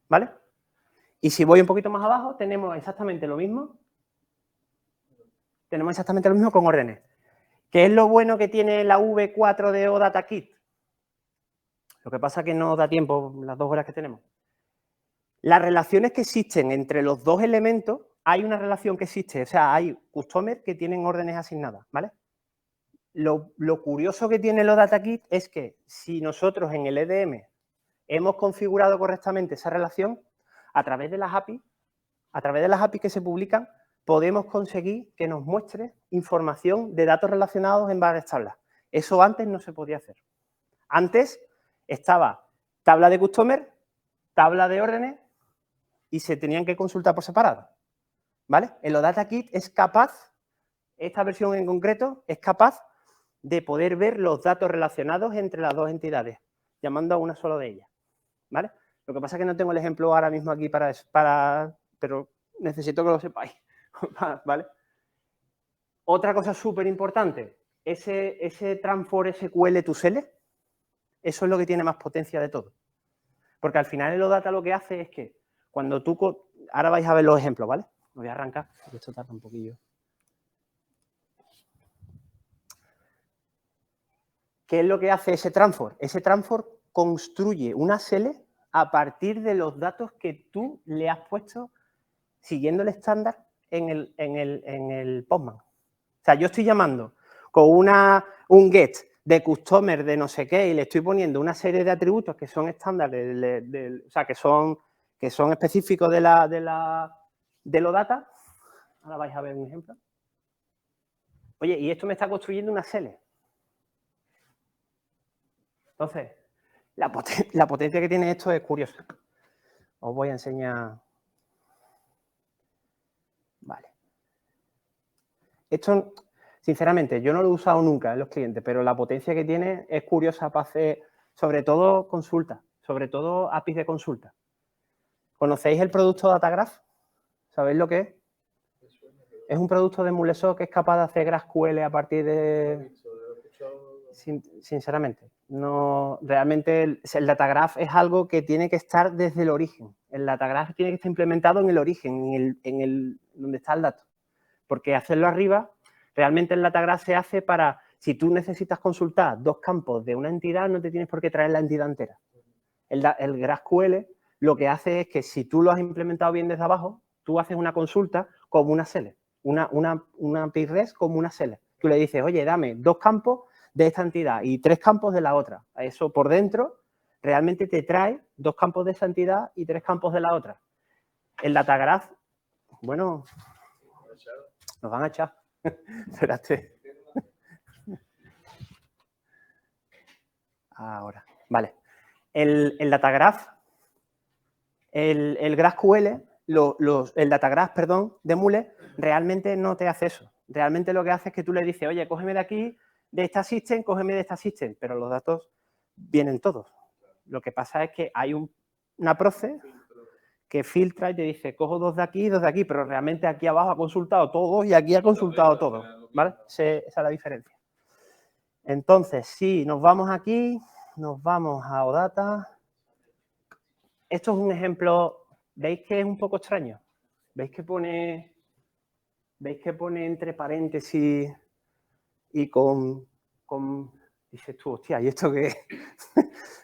S1: ¿Vale? Y si voy un poquito más abajo, tenemos exactamente lo mismo. Tenemos exactamente lo mismo con órdenes. ¿Qué es lo bueno que tiene la V4 de OData Kit? Lo que pasa es que no da tiempo las 2 horas que tenemos. Las relaciones que existen entre los dos elementos, hay una relación que existe, o sea, hay customers que tienen órdenes asignadas, ¿vale? Lo curioso que tiene el OData Kit es que si nosotros en el EDM hemos configurado correctamente esa relación, a través de las APIs que se publican, podemos conseguir que nos muestre información de datos relacionados en varias tablas. Eso antes no se podía hacer. Antes estaba tabla de customer, tabla de órdenes y se tenían que consultar por separado, ¿vale? El OData Kit es capaz, esta versión en concreto, es capaz de poder ver los datos relacionados entre las dos entidades, llamando a una sola de ellas, ¿vale? Lo que pasa es que no tengo el ejemplo ahora mismo aquí pero necesito que lo sepáis, ¿vale? Otra cosa súper importante, ese transform SQL to SQL, eso es lo que tiene más potencia de todo. Porque al final el OData lo que hace es que cuando tú... Ahora vais a ver los ejemplos, ¿vale? Lo voy a arrancar, porque esto tarda un poquillo. ¿Qué es lo que hace ese transform? Ese transform construye una SQL a partir de los datos que tú le has puesto siguiendo el estándar en el Postman. O sea, yo estoy llamando con un get de customer de no sé qué y le estoy poniendo una serie de atributos que son estándares, o sea, que son específicos de los data. Ahora vais a ver un ejemplo. Oye, y esto me está construyendo una SQL. Entonces, la potencia que tiene esto es curiosa. Os voy a enseñar. Vale. Esto, sinceramente, yo no lo he usado nunca en los clientes, pero la potencia que tiene es curiosa para hacer, sobre todo, consultas, sobre todo APIs de consulta. ¿Conocéis el producto Datagraph? ¿Sabéis lo que es? Es un producto de Mulesoft que es capaz de hacer GraphQL a partir de... Sinceramente, no, realmente el Datagraph es algo que tiene que estar desde el origen. El Datagraph tiene que estar implementado en el origen, donde está el dato. Porque hacerlo arriba, realmente el Datagraph se hace para, si tú necesitas consultar 2 campos de una entidad, no te tienes por qué traer la entidad entera. El GraphQL lo que hace es que si tú lo has implementado bien desde abajo, tú haces una consulta como una SQL, una API REST como una SQL. Tú le dices, oye, dame 2 campos de esta entidad y 3 campos de la otra. Eso por dentro realmente te trae 2 campos de esa entidad y 3 campos de la otra. El Datagraph, bueno, nos van a echar. Espérate. Ahora, vale. El Datagraph, el GraphQL, el Datagraph, perdón, de Mule, realmente no te hace eso. Realmente lo que hace es que tú le dices, oye, cógeme de aquí, de esta system, cógeme de esta system, pero los datos vienen todos. Lo que pasa es que hay una process que filtra y te dice, cojo 2 de aquí y 2 de aquí, pero realmente aquí abajo ha consultado todos y aquí ha consultado todos, ¿vale? Esa es la diferencia. Entonces, si nos vamos aquí, nos vamos a OData. Esto es un ejemplo, ¿veis que es un poco extraño? ¿Veis que pone entre paréntesis y dices tú, hostia, ¿y esto qué es?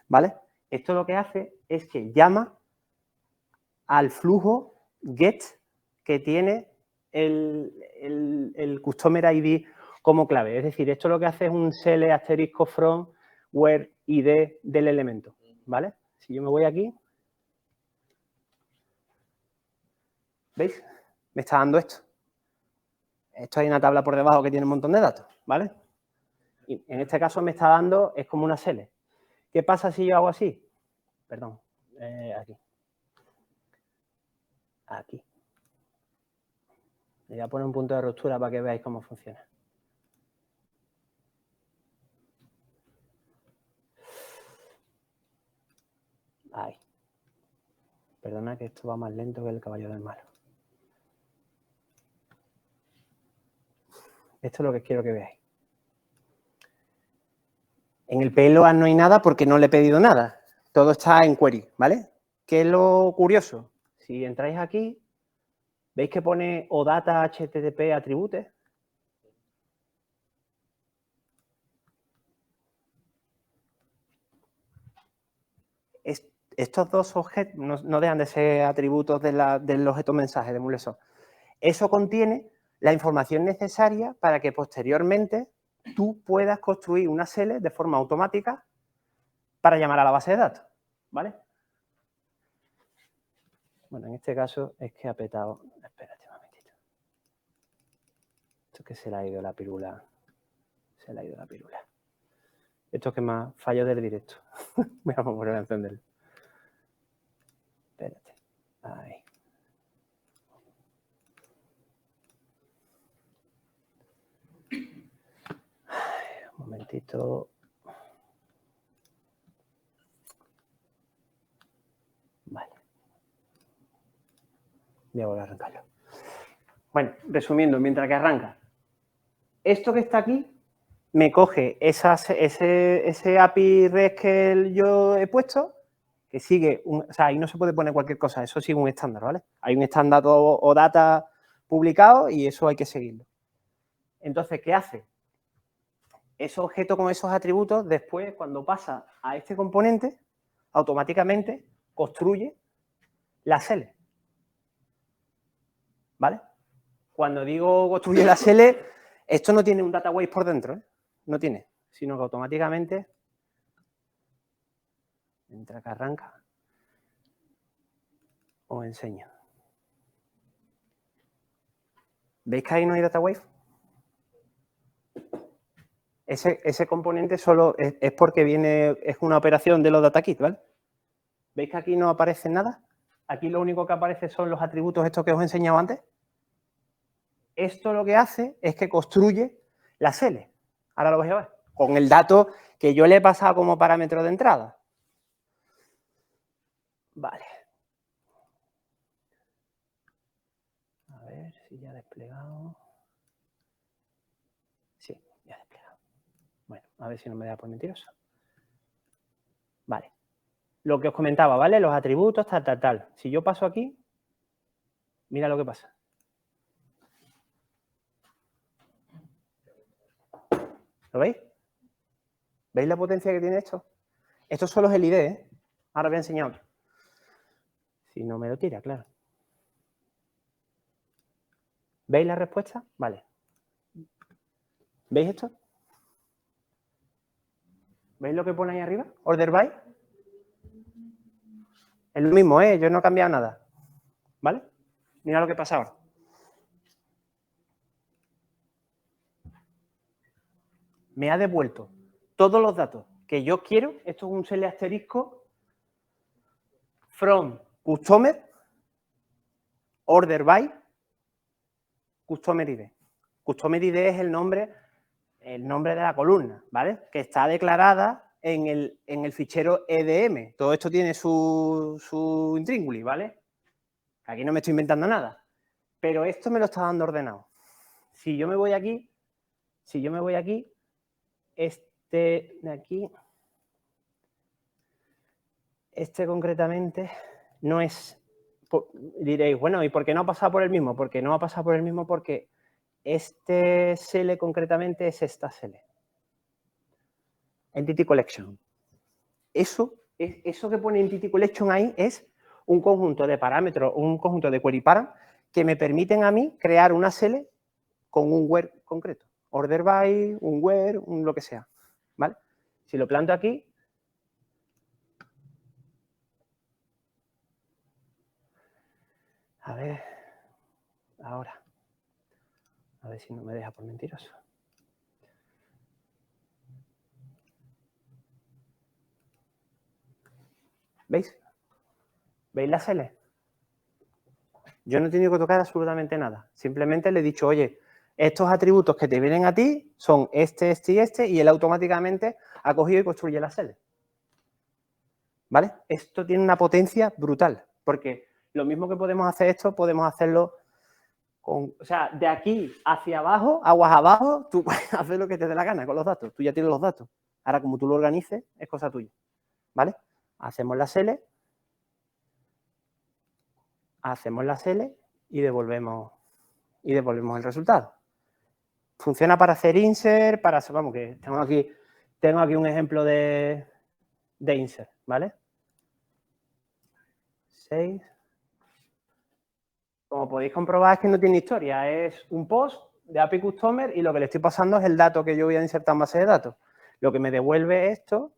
S1: ¿Vale? Esto lo que hace es que llama al flujo get que tiene el Customer ID como clave. Es decir, esto lo que hace es un SQL asterisco from where ID del elemento, ¿vale? Si yo me voy aquí, ¿veis? Me está dando esto. Esto hay una tabla por debajo que tiene un montón de datos, ¿vale? Y en este caso me está dando, es como una SQL. ¿Qué pasa si yo hago así? Perdón, aquí. Aquí. Le voy a poner un punto de ruptura para que veáis cómo funciona. Ahí. Perdona que esto va más lento que el caballo del malo. Esto es lo que quiero que veáis. En el PLOA no hay nada porque no le he pedido nada. Todo está en query, ¿vale? ¿Qué es lo curioso? Si entráis aquí, ¿veis que pone OData HTTP Attributes? Estos 2 objetos no dejan de ser atributos del objeto mensaje de Mulesoft. Eso contiene la información necesaria para que posteriormente tú puedas construir una SQL de forma automática para llamar a la base de datos, ¿vale? Bueno, en este caso es que ha petado... Espérate un momentito. Esto es que se le ha ido la pirula. Se le ha ido la pirula. Esto es que más fallo del directo. Vamos a volver a encenderlo. Espérate. Ahí. Un momentito. Vale. Voy a volver a arrancarlo. Bueno, resumiendo, mientras que arranca, Esto que está aquí me coge ese API REST que yo he puesto, que sigue, o sea, ahí no se puede poner cualquier cosa, eso sigue un estándar, ¿vale? Hay un estándar o data publicado y eso hay que seguirlo. Entonces, ¿qué hace? Ese objeto con esos atributos, después, cuando pasa a este componente, automáticamente construye la cele. ¿Vale? Cuando digo construye la cele, esto no tiene un database por dentro, ¿eh? No tiene, sino que automáticamente, mientras que arranca, os enseño. ¿Veis que ahí no hay database? Ese componente solo es porque viene, es una operación de los datakits, ¿vale? ¿Veis que aquí no aparece nada? Aquí lo único que aparece son los atributos estos que os he enseñado antes. Esto lo que hace es que construye la cele. Ahora lo vais a ver. Con el dato que yo le he pasado como parámetro de entrada. Vale. A ver si ya he desplegado. Sí, ya he desplegado. Bueno, a ver si no me da por mentiroso. Vale. Lo que os comentaba, ¿vale? Los atributos, tal. Si yo paso aquí, mira lo que pasa. ¿Lo veis? ¿Veis la potencia que tiene esto? Esto solo es el ID, ¿eh? Ahora voy a enseñar otro. Si no me lo tira, claro. ¿Veis la respuesta? Vale. ¿Veis esto? ¿Veis lo que pone ahí arriba? Order by. Es lo mismo, ¿eh? Yo no he cambiado nada. ¿Vale? Mira lo que pasa ahora. Me ha devuelto todos los datos que yo quiero. Esto es un cele asterisco from customer order by customer ID. Customer ID es el nombre de la columna, ¿vale? Que está declarada en el fichero EDM. Todo esto tiene su intríngulis, ¿vale? Aquí no me estoy inventando nada. Pero esto me lo está dando ordenado. Si yo me voy aquí, este de aquí, este concretamente no es, diréis, bueno, ¿y por qué no ha pasado por el mismo? Porque no ha pasado por el mismo porque este cele concretamente es esta cele. Entity Collection. Eso que pone Entity Collection ahí es un conjunto de parámetros, un conjunto de query param que me permiten a mí crear una cele con un where concreto. Order by, un where, un lo que sea. ¿Vale? Si lo planto aquí, a ver, ahora, a ver si no me deja por mentiroso. ¿Veis? ¿Veis la cele? Yo no he tenido que tocar absolutamente nada. Simplemente le he dicho, oye, estos atributos que te vienen a ti son este y él automáticamente ha cogido y construye la cele. ¿Vale? Esto tiene una potencia brutal, porque lo mismo que podemos hacer esto, podemos hacerlo con, o sea, de aquí hacia abajo, aguas abajo, tú puedes hacer lo que te dé la gana con los datos. Tú ya tienes los datos. Ahora, como tú lo organices, es cosa tuya. ¿Vale? Hacemos la cele y devolvemos el resultado. Funciona para hacer insert, vamos, que tengo aquí un ejemplo de insert, ¿vale? 6. Como podéis comprobar es que no tiene historia, es un post de API Customer y lo que le estoy pasando es el dato que yo voy a insertar en base de datos. Lo que me devuelve esto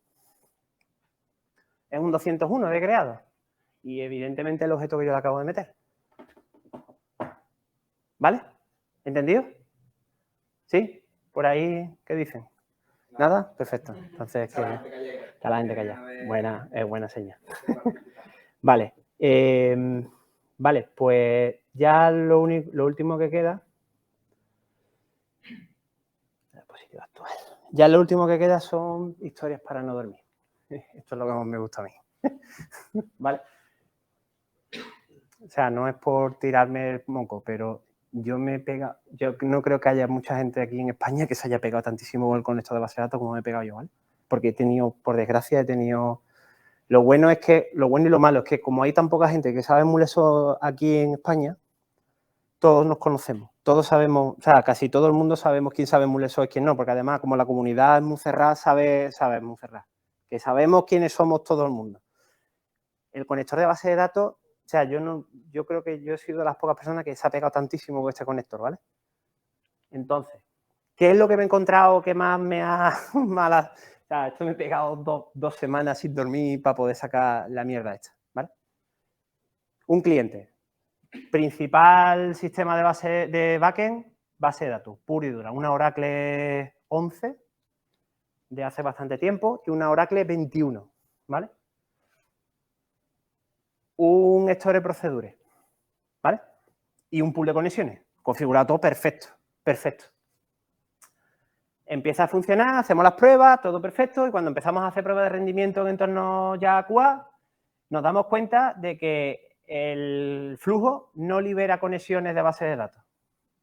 S1: es un 201 de creado y evidentemente el objeto que yo le acabo de meter. ¿Vale? ¿Entendido? ¿Sí? ¿Por ahí qué dicen? ¿Nada? Perfecto. Entonces, está la gente callada. Buena señal. Vale. Vale, pues ya lo último que queda. Dispositivo actual. Ya lo último que queda son historias para no dormir. Esto es lo que más me gusta a mí. ¿Vale? O sea, no es por tirarme el moco, pero yo me he pegado, yo no creo que haya mucha gente aquí en España que se haya pegado tantísimo con el conector de base de datos como me he pegado yo, ¿vale? Porque he tenido, por desgracia, he tenido... Lo bueno y lo malo es que como hay tan poca gente que sabe MuleSoft aquí en España, todos nos conocemos, todos sabemos, o sea, casi todo el mundo sabemos quién sabe MuleSoft y quién no, porque además como la comunidad es muy cerrada, sabe muy cerrada, que sabemos quiénes somos todo el mundo. El conector de base de datos, o sea, yo creo que yo he sido de las pocas personas que se ha pegado tantísimo con este conector, ¿vale? Entonces, ¿qué es lo que me he encontrado que más me ha mala? O sea, esto me he pegado dos semanas sin dormir para poder sacar la mierda esta, ¿vale? Un cliente, principal sistema de base de backend, base de datos, pura y dura, una Oracle 11 de hace bastante tiempo y una Oracle 21, ¿vale? Un store procedure, ¿vale? Y un pool de conexiones, configurado todo perfecto, perfecto. Empieza a funcionar, hacemos las pruebas, todo perfecto, y cuando empezamos a hacer pruebas de rendimiento en entornos ya QA, nos damos cuenta de que el flujo no libera conexiones de base de datos.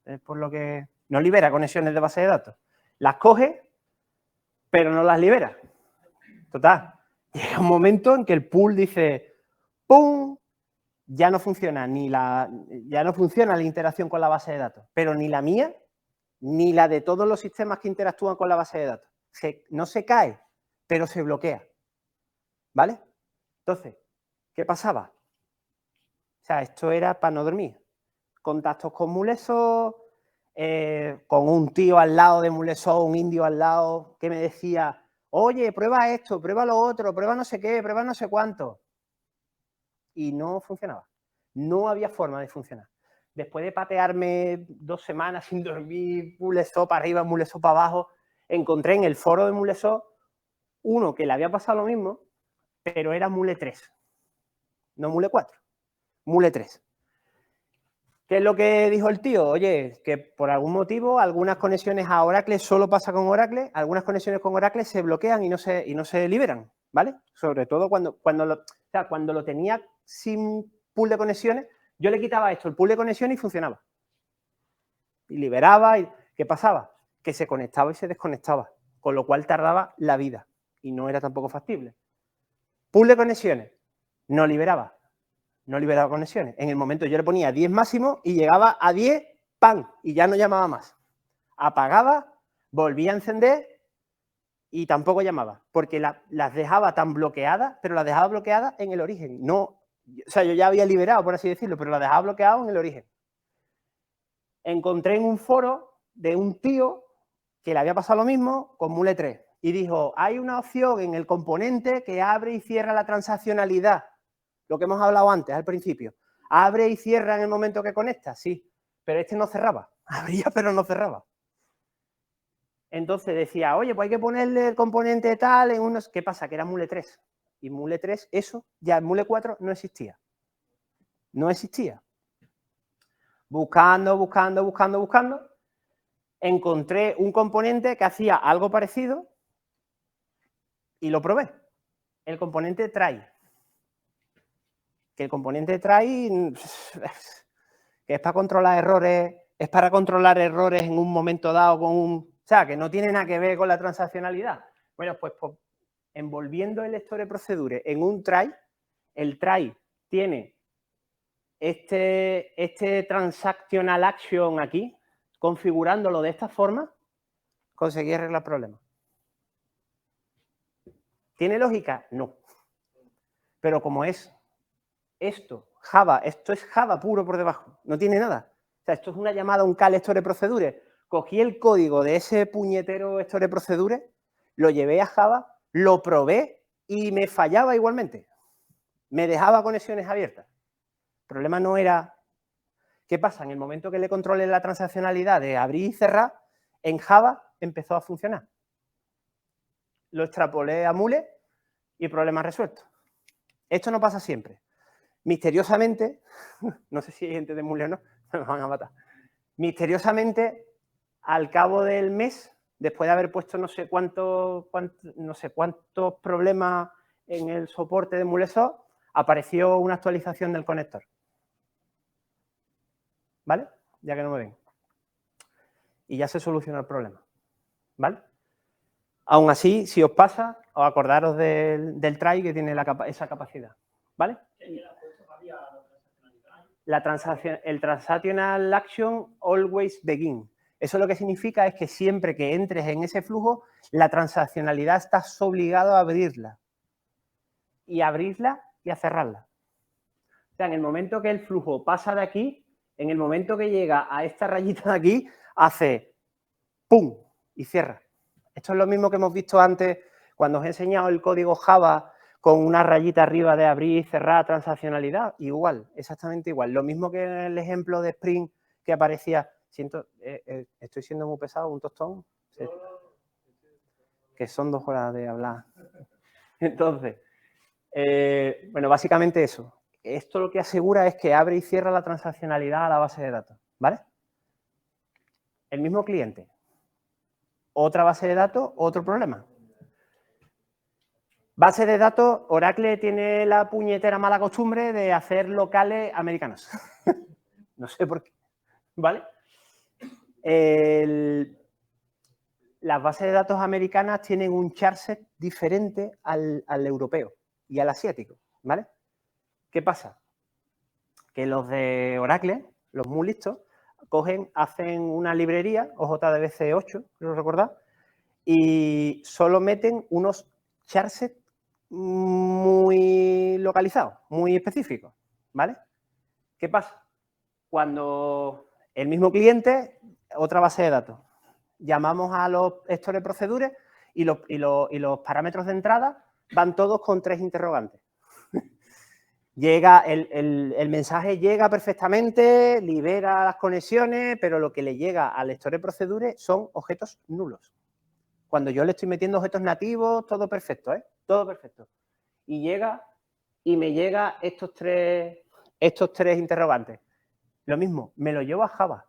S1: Es por lo que no libera conexiones de base de datos. Las coge, pero no las libera. Total, llega un momento en que el pool dice, ¡pum!, ya no funciona la interacción con la base de datos, pero ni la mía, ni la de todos los sistemas que interactúan con la base de datos. No se cae, pero se bloquea. ¿Vale? Entonces, ¿qué pasaba? O sea, esto era para no dormir. Contactos con MuleSoft, con un tío al lado de MuleSoft, un indio al lado, que me decía, oye, prueba esto, prueba lo otro, prueba no sé qué, prueba no sé cuánto. Y no funcionaba. No había forma de funcionar. Después de patearme 2 semanas sin dormir, MuleSoft para arriba, MuleSoft para abajo, encontré en el foro de MuleSoft uno que le había pasado lo mismo, pero era Mule 3. No Mule 4, Mule 3. ¿Qué es lo que dijo el tío? Oye, que por algún motivo algunas conexiones a Oracle solo pasa con Oracle, algunas conexiones con Oracle se bloquean y no se liberan, ¿vale? Sobre todo cuando lo tenía sin pool de conexiones, yo le quitaba esto, el pool de conexiones, y funcionaba. Y liberaba, y ¿qué pasaba? Que se conectaba y se desconectaba, con lo cual tardaba la vida y no era tampoco factible. Pool de conexiones, no liberaba conexiones. En el momento yo le ponía 10 máximo y llegaba a 10, ¡pam!, y ya no llamaba más. Apagaba, volvía a encender y tampoco llamaba, porque las dejaba tan bloqueadas, pero las dejaba bloqueadas en el origen. No, o sea, yo ya había liberado, por así decirlo, pero las dejaba bloqueadas en el origen. Encontré en un foro de un tío que le había pasado lo mismo con Mule 3 y dijo, hay una opción en el componente que abre y cierra la transaccionalidad. Lo que hemos hablado antes, al principio. Abre y cierra en el momento que conecta, sí, pero este no cerraba. Abría, pero no cerraba. Entonces decía, oye, pues hay que ponerle el componente tal en unos... ¿Qué pasa? Que era Mule 3. Y Mule 3, eso, ya en Mule 4 no existía. No existía. Buscando, encontré un componente que hacía algo parecido y lo probé. El componente try. Que el componente try, que es para controlar errores, en un momento dado con un... O sea, que no tiene nada que ver con la transaccionalidad. Bueno, pues envolviendo el store procedure en un try, el try tiene este transactional action aquí, configurándolo de esta forma, conseguí arreglar problemas. ¿Tiene lógica? No. Pero como es esto es Java puro por debajo, no tiene nada. O sea, esto es una llamada a un call store procedure. Cogí el código de ese puñetero store procedure, lo llevé a Java, lo probé y me fallaba igualmente. Me dejaba conexiones abiertas. El problema no era... ¿Qué pasa? En el momento que le controlé la transaccionalidad de abrir y cerrar, en Java empezó a funcionar. Lo extrapolé a Mule y problema resuelto. Esto no pasa siempre. Misteriosamente, no sé si hay gente de Mule o no, me van a matar. Misteriosamente, al cabo del mes, después de haber puesto no sé cuántos problemas en el soporte de MuleSoft, apareció una actualización del conector. ¿Vale? ya que no me ven. Y ya se soluciona el problema, ¿vale? Aún así, si os pasa, os acordaros del try que tiene esa capacidad, ¿vale? El transactional action always begin. Eso lo que significa es que siempre que entres en ese flujo, la transaccionalidad estás obligado a abrirla. Y a abrirla y a cerrarla. O sea, en el momento que el flujo pasa de aquí, en el momento que llega a esta rayita de aquí, hace ¡pum! Y cierra. Esto es lo mismo que hemos visto antes cuando os he enseñado el código Java con una rayita arriba de abrir y cerrar transaccionalidad. Igual, exactamente igual. Lo mismo que en el ejemplo de Spring que aparecía. Estoy siendo muy pesado, un tostón. Sí. Que son 2 horas de hablar. Entonces, bueno, básicamente eso. Esto lo que asegura es que abre y cierra la transaccionalidad a la base de datos, ¿vale? El mismo cliente. Otra base de datos, otro problema. Base de datos, Oracle tiene la puñetera mala costumbre de hacer locales americanos. No sé por qué, ¿vale? Las bases de datos americanas tienen un charset diferente al europeo y al asiático, ¿vale? ¿Qué pasa? Que los de Oracle, los muy listos, hacen una librería, OJDBC8, ¿lo recordad? Y solo meten unos charsets muy localizados, muy específicos, ¿vale? ¿Qué pasa? Cuando el mismo cliente, otra base de datos, llamamos a los store procedures y los parámetros de entrada van todos con 3 interrogantes. Llega el mensaje llega perfectamente, libera las conexiones, pero lo que le llega al store procedure son objetos nulos. Cuando yo le estoy metiendo objetos nativos, todo perfecto, ¿eh? Todo perfecto. Y me llega estos tres interrogantes. Lo mismo, me lo llevo a Java.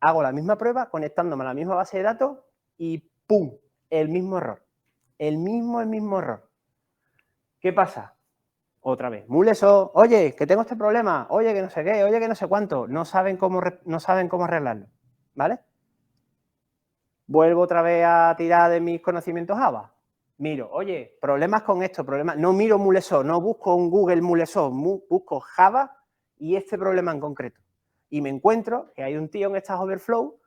S1: Hago la misma prueba conectándome a la misma base de datos y ¡pum! El mismo error. El mismo error. ¿Qué pasa? Otra vez, Muleso, oye, que tengo este problema, oye, que no sé qué, oye, que no sé cuánto. No saben cómo arreglarlo, ¿vale? Vuelvo otra vez a tirar de mis conocimientos Java. Miro, oye, problemas con esto, problemas. No miro Muleso, no busco un Google Muleso, busco Java y este problema en concreto. Y me encuentro que hay un tío en Stack Overflow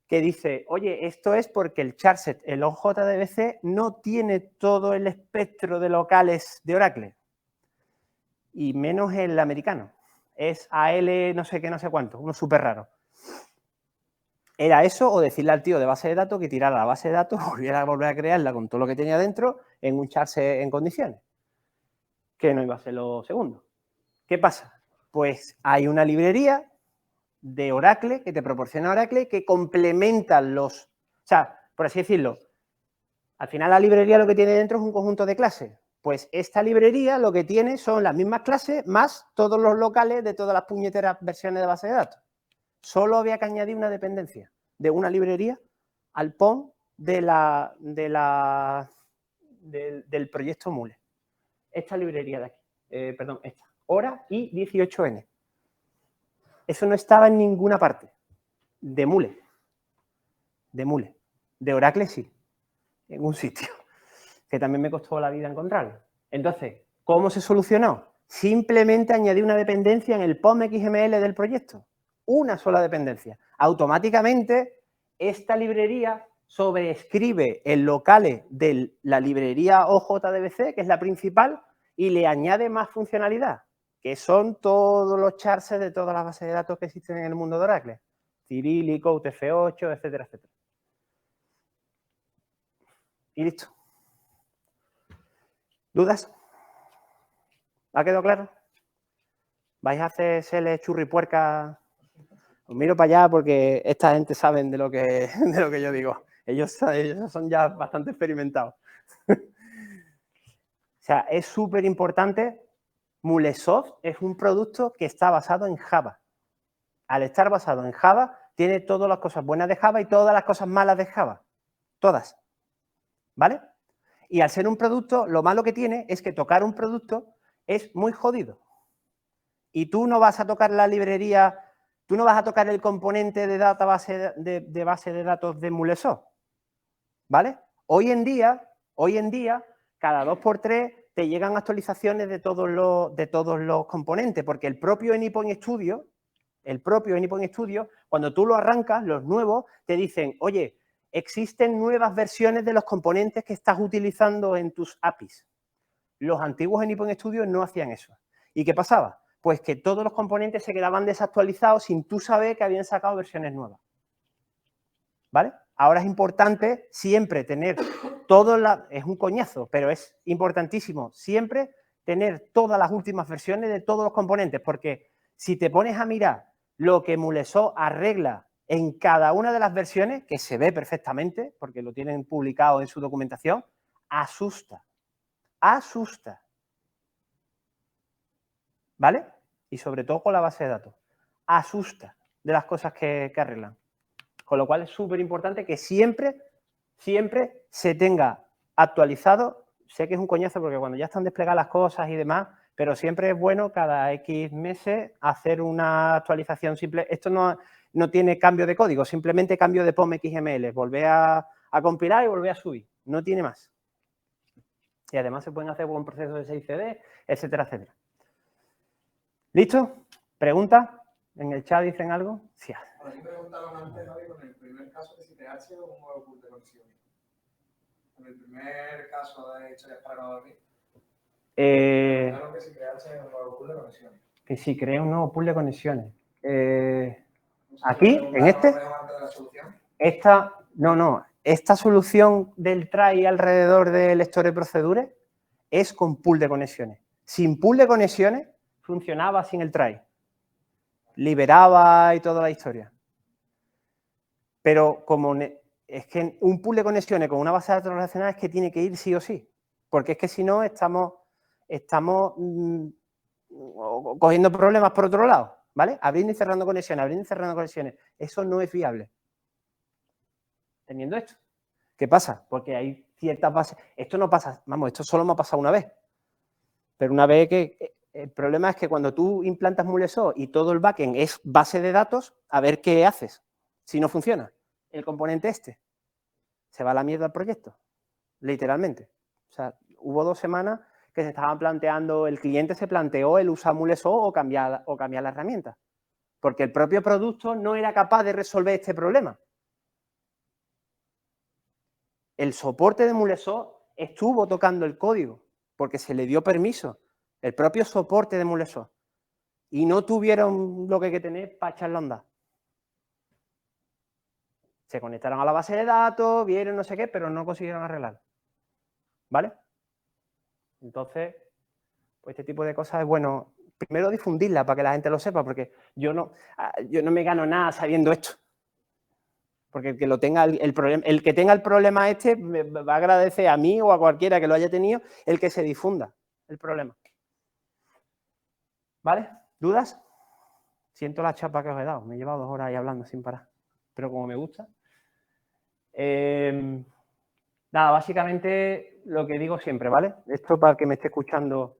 S1: que dice, oye, esto es porque el charset, el OJDBC, no tiene todo el espectro de locales de Oracle. Y menos el americano. Es AL no sé qué, no sé cuánto, uno súper raro. Era eso o decirle al tío de base de datos que tirara la base de datos, volver a crearla con todo lo que tenía dentro en un charset en condiciones. Que no iba a ser lo segundo. ¿Qué pasa? Pues hay una librería de Oracle que te proporciona Oracle que complementa o sea, por así decirlo, al final la librería lo que tiene dentro es un conjunto de clases. Pues esta librería lo que tiene son las mismas clases más todos los locales de todas las puñeteras versiones de base de datos. Solo había que añadir una dependencia de una librería al POM del proyecto Mule. Esta librería de aquí, perdón, esta, Ora y 18N. Eso no estaba en ninguna parte de Mule. De Oracle sí, en un sitio, que también me costó la vida encontrarlo. Entonces, ¿cómo se solucionó? Simplemente añadí una dependencia en el POM XML del proyecto. Una sola dependencia. Automáticamente, esta librería sobreescribe el locale de la librería OJDBC, que es la principal, y le añade más funcionalidad, que son todos los charsets de todas las bases de datos que existen en el mundo de Oracle. Cirílico, UTF-8, etcétera, etcétera. Y listo. ¿Dudas? ¿Ha quedado claro? ¿Vais a hacer SL churripuerca? Os miro para allá porque esta gente saben de lo que yo digo. Ellos son ya bastante experimentados. O sea, es súper importante. Mulesoft es un producto que está basado en Java. Al estar basado en Java, tiene todas las cosas buenas de Java y todas las cosas malas de Java. Todas. ¿Vale? Y al ser un producto, lo malo que tiene es que tocar un producto es muy jodido. Y tú no vas a tocar la librería tú no vas a tocar el componente de database de base de datos de MuleSoft, ¿vale? Hoy en día, cada 2x3 te llegan actualizaciones de todos los componentes, porque el propio Anypoint Studio, cuando tú lo arrancas, los nuevos, te dicen, oye, existen nuevas versiones de los componentes que estás utilizando en tus APIs. Los antiguos Anypoint Studio no hacían eso. ¿Y qué pasaba? Pues que todos los componentes se quedaban desactualizados sin tú saber que habían sacado versiones nuevas. ¿Vale? Ahora es importante siempre tener es un coñazo, pero es importantísimo siempre tener todas las últimas versiones de todos los componentes, porque si te pones a mirar lo que MuleSoft arregla en cada una de las versiones, que se ve perfectamente, porque lo tienen publicado en su documentación, asusta. Asusta. ¿Vale? Y sobre todo con la base de datos. Asusta de las cosas que arreglan. Con lo cual es súper importante que siempre se tenga actualizado. Sé que es un coñazo porque cuando ya están desplegadas las cosas y demás, pero siempre es bueno cada X meses hacer una actualización simple. Esto no tiene cambio de código, simplemente cambio de POM XML. Volver a compilar y volver a subir. No tiene más. Y además se pueden hacer con procesos de 6CD, etcétera, etcétera. ¿Listo? ¿Pregunta? ¿En el chat dicen algo? Sí.
S5: A mí me preguntaron antes, Javi, con el primer caso de CTH o un nuevo pool de conexiones. Con el primer caso de historias para no dormir. Claro que CTH es un nuevo pool de conexiones.
S1: Que si crea un nuevo pool de conexiones. Aquí, en este. Esta solución del try alrededor del Store Procedure es con pool de conexiones. Sin pool de conexiones funcionaba sin el try. Liberaba y toda la historia. Pero como es que un pool de conexiones con una base de datos relacional es que tiene que ir sí o sí. Porque es que si no estamos cogiendo problemas por otro lado, ¿vale? Abriendo y cerrando conexiones, Eso no es viable. Teniendo esto. ¿Qué pasa? Porque hay ciertas bases. Esto no pasa, vamos, esto solo me ha pasado una vez. Pero una vez que el problema es que cuando tú implantas MuleSoft y todo el backend es base de datos, a ver qué haces si no funciona. El componente se va a la mierda el proyecto, literalmente. O sea, hubo 2 semanas que se estaban planteando, el cliente se planteó el usar MuleSoft o cambiar la herramienta, porque el propio producto no era capaz de resolver este problema. El soporte de MuleSoft estuvo tocando el código porque se le dio permiso, el propio soporte de MuleSoft, y no tuvieron lo que hay que tener para echarlo a andar. Se conectaron a la base de datos, vieron no sé qué, pero no consiguieron arreglar. ¿Vale? Entonces, pues este tipo de cosas es bueno, primero difundirla para que la gente lo sepa, porque yo no me gano nada sabiendo esto. Porque el que tenga el problema me va a agradecer a mí o a cualquiera que lo haya tenido el que se difunda el problema. ¿Vale? ¿Dudas? Siento la chapa que os he dado. Me he llevado 2 horas ahí hablando sin parar. Pero como me gusta. Nada, básicamente lo que digo siempre, ¿vale? Esto para el que me esté escuchando,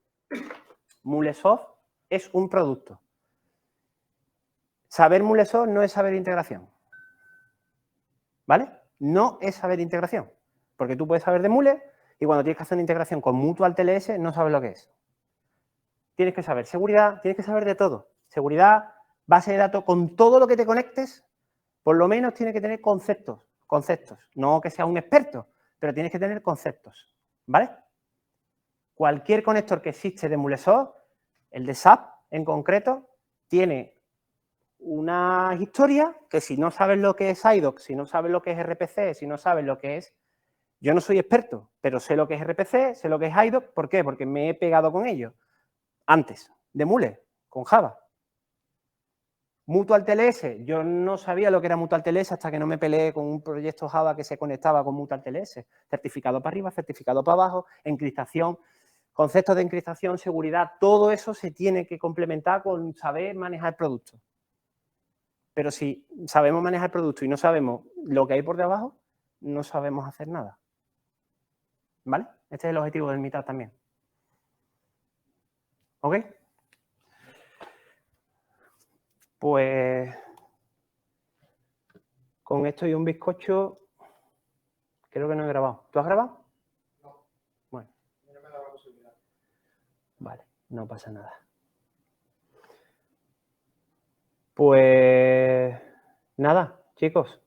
S1: MuleSoft es un producto. Saber MuleSoft no es saber integración. ¿Vale? No es saber integración. Porque tú puedes saber de Mule y cuando tienes que hacer una integración con Mutual TLS no sabes lo que es. Tienes que saber seguridad, tienes que saber de todo. Seguridad, base de datos, con todo lo que te conectes, por lo menos tienes que tener conceptos. No que seas un experto, pero tienes que tener conceptos. ¿Vale? Cualquier conector que existe de MuleSoft, el de SAP en concreto, tiene una historia que si no sabes lo que es IDOC, si no sabes lo que es RPC, si no sabes lo que es... Yo no soy experto, pero sé lo que es RPC, sé lo que es IDOC. ¿Por qué? Porque me he pegado con ellos antes de Mule, con Java. Mutual TLS, yo no sabía lo que era Mutual TLS hasta que no me peleé con un proyecto Java que se conectaba con Mutual TLS. Certificado para arriba, certificado para abajo, encriptación, conceptos de encriptación, seguridad, todo eso se tiene que complementar con saber manejar productos. Pero si sabemos manejar el producto y no sabemos lo que hay por debajo, no sabemos hacer nada. ¿Vale? Este es el objetivo del Meetup también. ¿Ok? Pues con esto y un bizcocho creo que no he grabado. ¿Tú has grabado?
S5: No.
S1: Bueno.
S5: No me da la posibilidad.
S1: Vale, no pasa nada. Pues nada, chicos.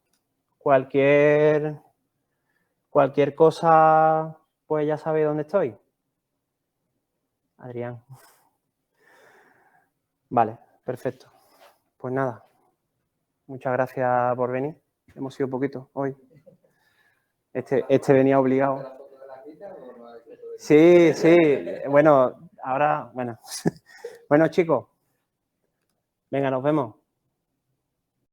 S1: Cualquier cosa, pues ya sabéis dónde estoy. Adrián. Vale, perfecto. Pues nada. Muchas gracias por venir. Hemos sido poquito hoy. Este venía obligado. Sí, sí. Bueno, ahora, bueno. Bueno, chicos. Venga, nos vemos.